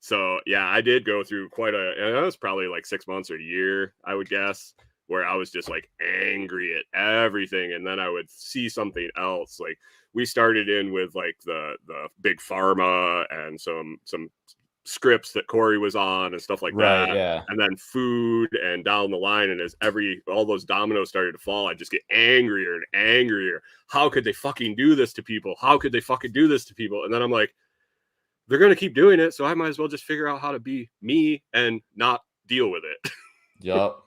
So, yeah, I did go through it was probably like 6 months or a year, I would guess, where I was just like angry at everything. And then I would see something else. Like we started in with like the big pharma and some scripts that Corey was on and stuff like Right, that. yeah. And then food and down the line. And as all those dominoes started to fall, I just get angrier and angrier. How could they fucking do this to people? How could they fucking do this to people? And then I'm like, they're going to keep doing it. So I might as well just figure out how to be me and not deal with it. Yup.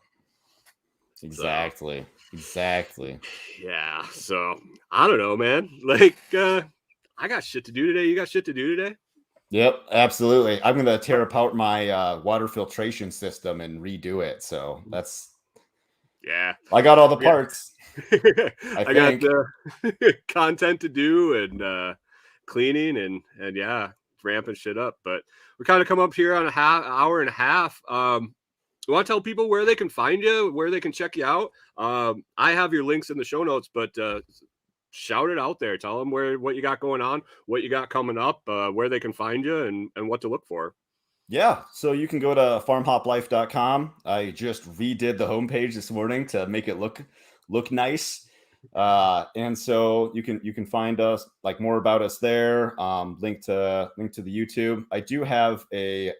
Exactly. Yeah. So I don't know, man. Like, I got shit to do today. You got shit to do today? Yep, absolutely. I'm going to tear apart my water filtration system and redo it. So I got all the parts. I got content to do and cleaning and yeah, ramping shit up. But we kind of come up here on hour and a half. You want to tell people where they can find you, where they can check you out? I have your links in the show notes, but shout it out there. Tell them what you got going on, what you got coming up, where they can find you, and what to look for. Yeah, so you can go to FarmHopLife.com. I just redid the homepage this morning to make it look nice, and so you can find us, like, more about us there. Link to the YouTube. I do have a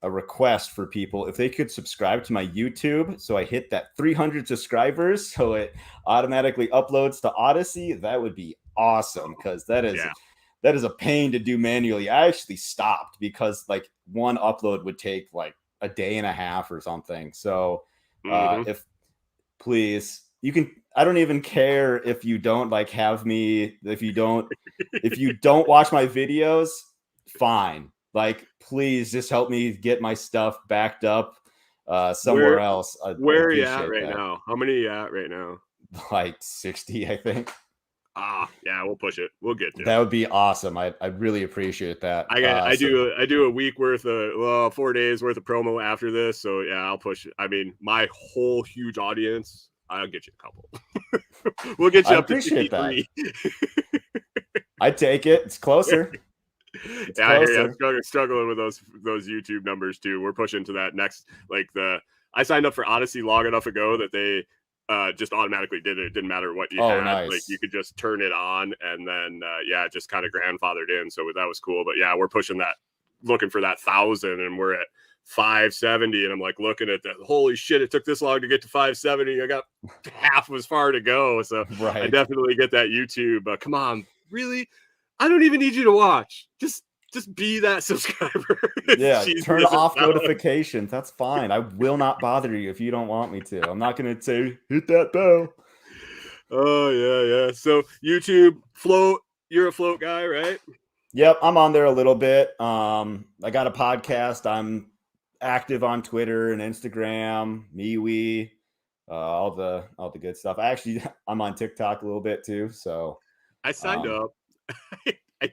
request for people if they could subscribe to my YouTube, so I hit that 300 subscribers, so it automatically uploads to Odyssey. That would be awesome, because that is a pain to do manually. I actually stopped because like one upload would take like a day and a half or something. So if please, you can, I don't even care if you don't like have me, if you don't watch my videos, fine. Like, please just help me get my stuff backed up somewhere else. Where are you at right now? How many are you at right now? Like 60, I think. Yeah, we'll push it. We'll get to that. Would be awesome. I'd really appreciate that. I do a week worth of 4 days worth of promo after this. So yeah, I'll push it. I mean, my whole huge audience, I'll get you a couple. We'll get you up to 53. I'd take it. It's closer. Yeah, I hear you. I'm struggling with those YouTube numbers too. We're pushing to that next, like I signed up for Odyssey long enough ago that they just automatically did it. It didn't matter what you had. Nice. Like, you could just turn it on and then just kind of grandfathered in. So that was cool. But yeah, we're pushing that, looking for that 1,000, and we're at 570. And I'm like looking at that. Holy shit! It took this long to get to 570. I got half as far to go. So right. I definitely get that YouTube. Come on, really? I don't even need you to watch. Just be that subscriber. Yeah, turn off notifications. That's fine. I will not bother you if you don't want me to. I'm not going to say, hit that bell. Oh, yeah. So YouTube, Float, you're a Float guy, right? Yep, I'm on there a little bit. I got a podcast. I'm active on Twitter and Instagram, MeWe, all the good stuff. I'm on TikTok a little bit too. So I signed up. I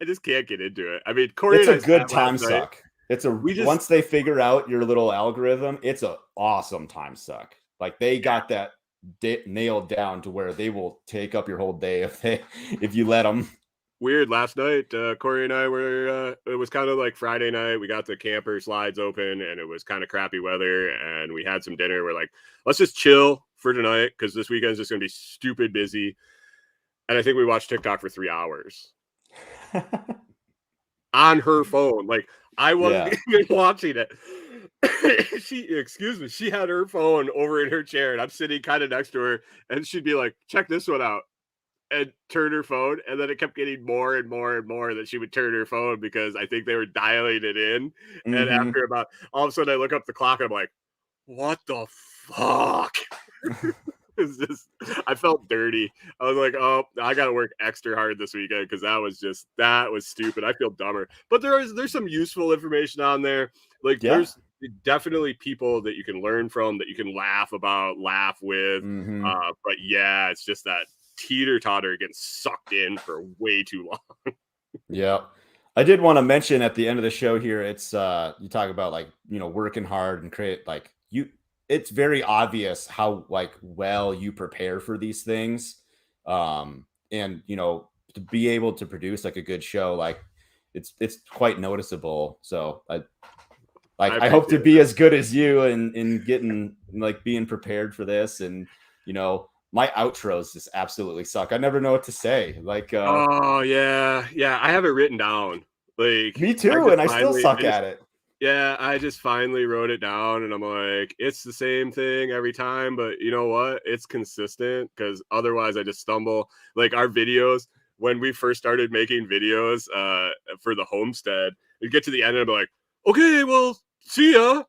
just can't get into it. I mean, Corey, it's a good time suck. Once they figure out your little algorithm, it's an awesome time suck. Like, they got that nailed down to where they will take up your whole day if you let them. Weird. Last night, Corey and I were. It was kind of like Friday night. We got the camper slides open, and it was kind of crappy weather, and we had some dinner. We're like, let's just chill for tonight because this weekend's just gonna be stupid busy. And I think we watched TikTok for 3 hours. On her phone. Like, I wasn't even watching it. She had her phone over in her chair, and I'm sitting kind of next to her, and she'd be like, check this one out, and turn her phone. And then it kept getting more and more and more that she would turn her phone because I think they were dialing it in. Mm-hmm. And after about, all of a sudden I look up the clock and I'm like, what the fuck? I felt dirty. I was like, oh, I got to work extra hard this weekend because that was stupid. I feel dumber. But there's some useful information on there. Like, there's definitely people that you can learn from, that you can laugh with. Mm-hmm. But yeah, it's just that teeter-totter getting sucked in for way too long. Yeah. I did want to mention at the end of the show here, it's you talk about, like, working hard and create, like, it's very obvious how, like, well you prepare for these things. And, to be able to produce, like, a good show, like, it's quite noticeable. So I hope to be as good as you in getting, like, being prepared for this. And, my outros just absolutely suck. I never know what to say. Like, oh yeah, I have it written down. Like me too, and I still suck at it. Yeah, I just finally wrote it down, and I'm like, it's the same thing every time, but you know what? It's consistent, because otherwise I just stumble. Like our videos, when we first started making videos for the homestead, you get to the end and I'm like, okay, well, see ya.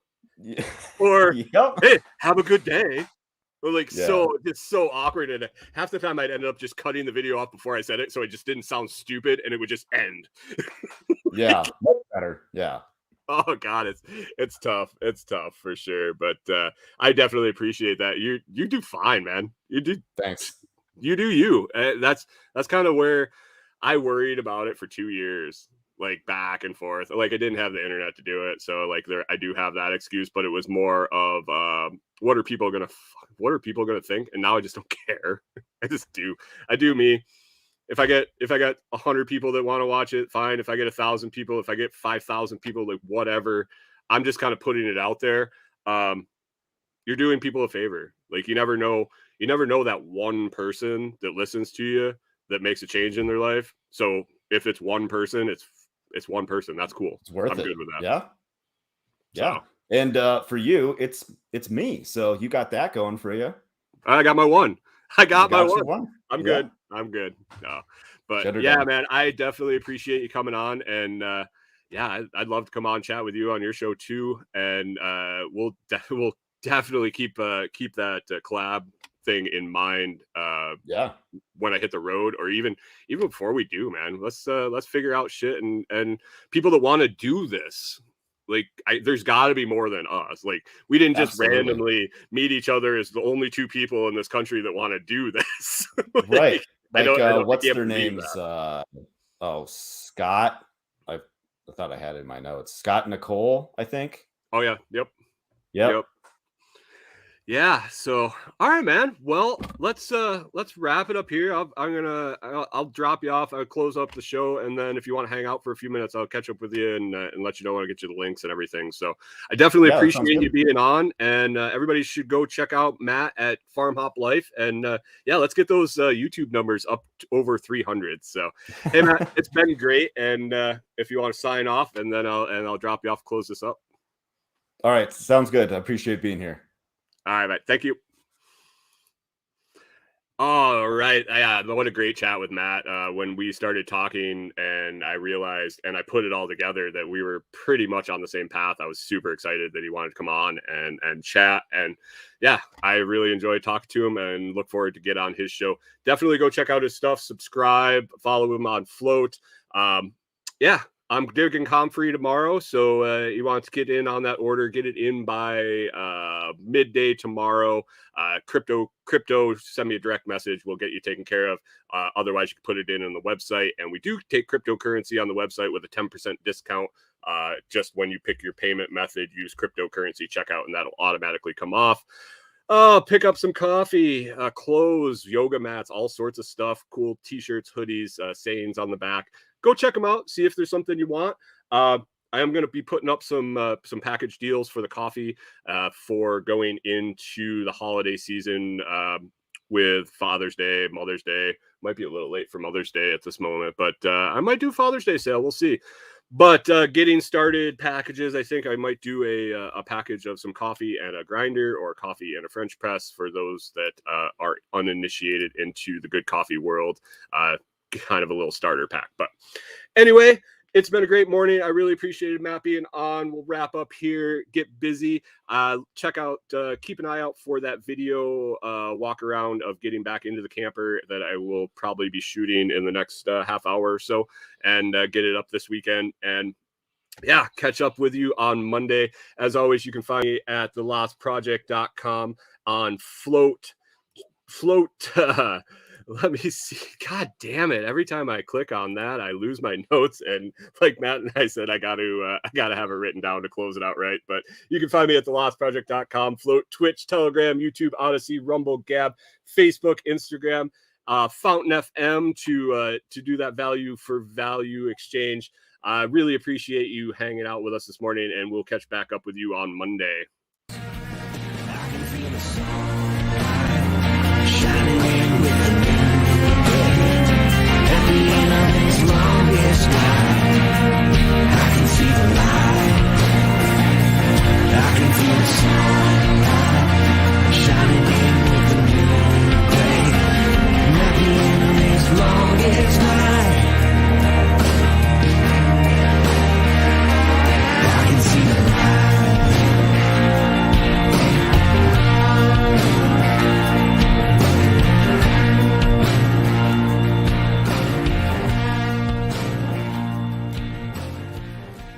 Or Yep. hey, have a good day. Or like, Yeah. so it's so awkward, and half the time I'd end up just cutting the video off before I said it, so it just didn't sound stupid, and it would just end. Yeah, much better. Yeah. Oh God, it's tough. It's tough for sure. But I definitely appreciate that. You do fine, man. You do. Thanks. You do you. That's kind of where I worried about it for 2 years, like back and forth. Like I didn't have the internet to do it, so like I do have that excuse. But it was more of what are people gonna think? And now I just don't care. I just do. I do me. If I got 100 people that want to watch it, fine. If I get 1,000 people, if I get 5,000 people, like whatever, I'm just kind of putting it out there. You're doing people a favor. Like you never know that one person that listens to you that makes a change in their life. So if it's one person, it's one person. That's cool. It's worth it. I'm good with that. Yeah. Yeah. So, and for you, it's me. So you got that going for you. I got my one. one. I'm good. I'm good. No, but yeah, man, I definitely appreciate you coming on, and yeah, I'd love to come on chat with you on your show too, and we'll definitely keep that collab thing in mind. Yeah, when I hit the road, or even before we do, man, let's figure out shit and people that want to do this. Like, there's got to be more than us. Like, we didn't just randomly meet each other as the only two people in this country that want to do this. Like, right. Like, I don't what's their names? Scott. I thought I had it in my notes. Scott and Nicole, I think. Oh, yeah. Yep. Yeah. So, all right, man. Well, let's wrap it up here. I'll drop you off. I'll close up the show, and then if you want to hang out for a few minutes, I'll catch up with you and let you know when I get you the links and everything. So, I definitely appreciate you being on, and everybody should go check out Matt at FarmHopLife, and yeah, let's get those YouTube numbers up to over 300. So, hey, Matt, it's been great, and if you want to sign off, and then I'll drop you off, close this up. All right, sounds good. I appreciate being here. All right, mate. Thank you. All right. Yeah, what a great chat with Matt. When we started talking and I realized and I put it all together that we were pretty much on the same path, I was super excited that he wanted to come on and chat. And yeah, I really enjoyed talking to him and look forward to get on his show. Definitely go check out his stuff, subscribe, follow him on Float. Yeah. I'm digging Comfrey tomorrow, so you want to get in on that order, get it in by midday tomorrow. Crypto, send me a direct message. We'll get you taken care of. Otherwise, you can put it in on the website. And we do take cryptocurrency on the website with a 10% discount. Just when you pick your payment method, use cryptocurrency checkout, and that'll automatically come off. Pick up some coffee, clothes, yoga mats, all sorts of stuff, cool t-shirts, hoodies, sayings on the back. Go check them out. See if there's something you want. I am going to be putting up some package deals for the coffee for going into the holiday season with Father's Day, Mother's Day. Might be a little late for Mother's Day at this moment, but I might do Father's Day sale. We'll see. But getting started packages, I think I might do a package of some coffee and a grinder, or coffee and a French press for those that are uninitiated into the good coffee world. Kind of a little starter pack. But anyway, it's been a great morning. I really appreciated Matt being on. We'll wrap up here. Get busy. Check out, keep an eye out for that video walk around of getting back into the camper that I will probably be shooting in the next half hour or so, and get it up this weekend. And yeah, catch up with you on Monday. As always, you can find me at thelostproject.com on Float. Let me see. God damn it. Every time I click on that, I lose my notes. And like Matt and I said, I got to have it written down to close it out right. But you can find me at thelostproject.com, Float, Twitch, Telegram, YouTube, Odyssey, Rumble, Gab, Facebook, Instagram, Fountain FM to do that value for value exchange. I really appreciate you hanging out with us this morning, and we'll catch back up with you on Monday.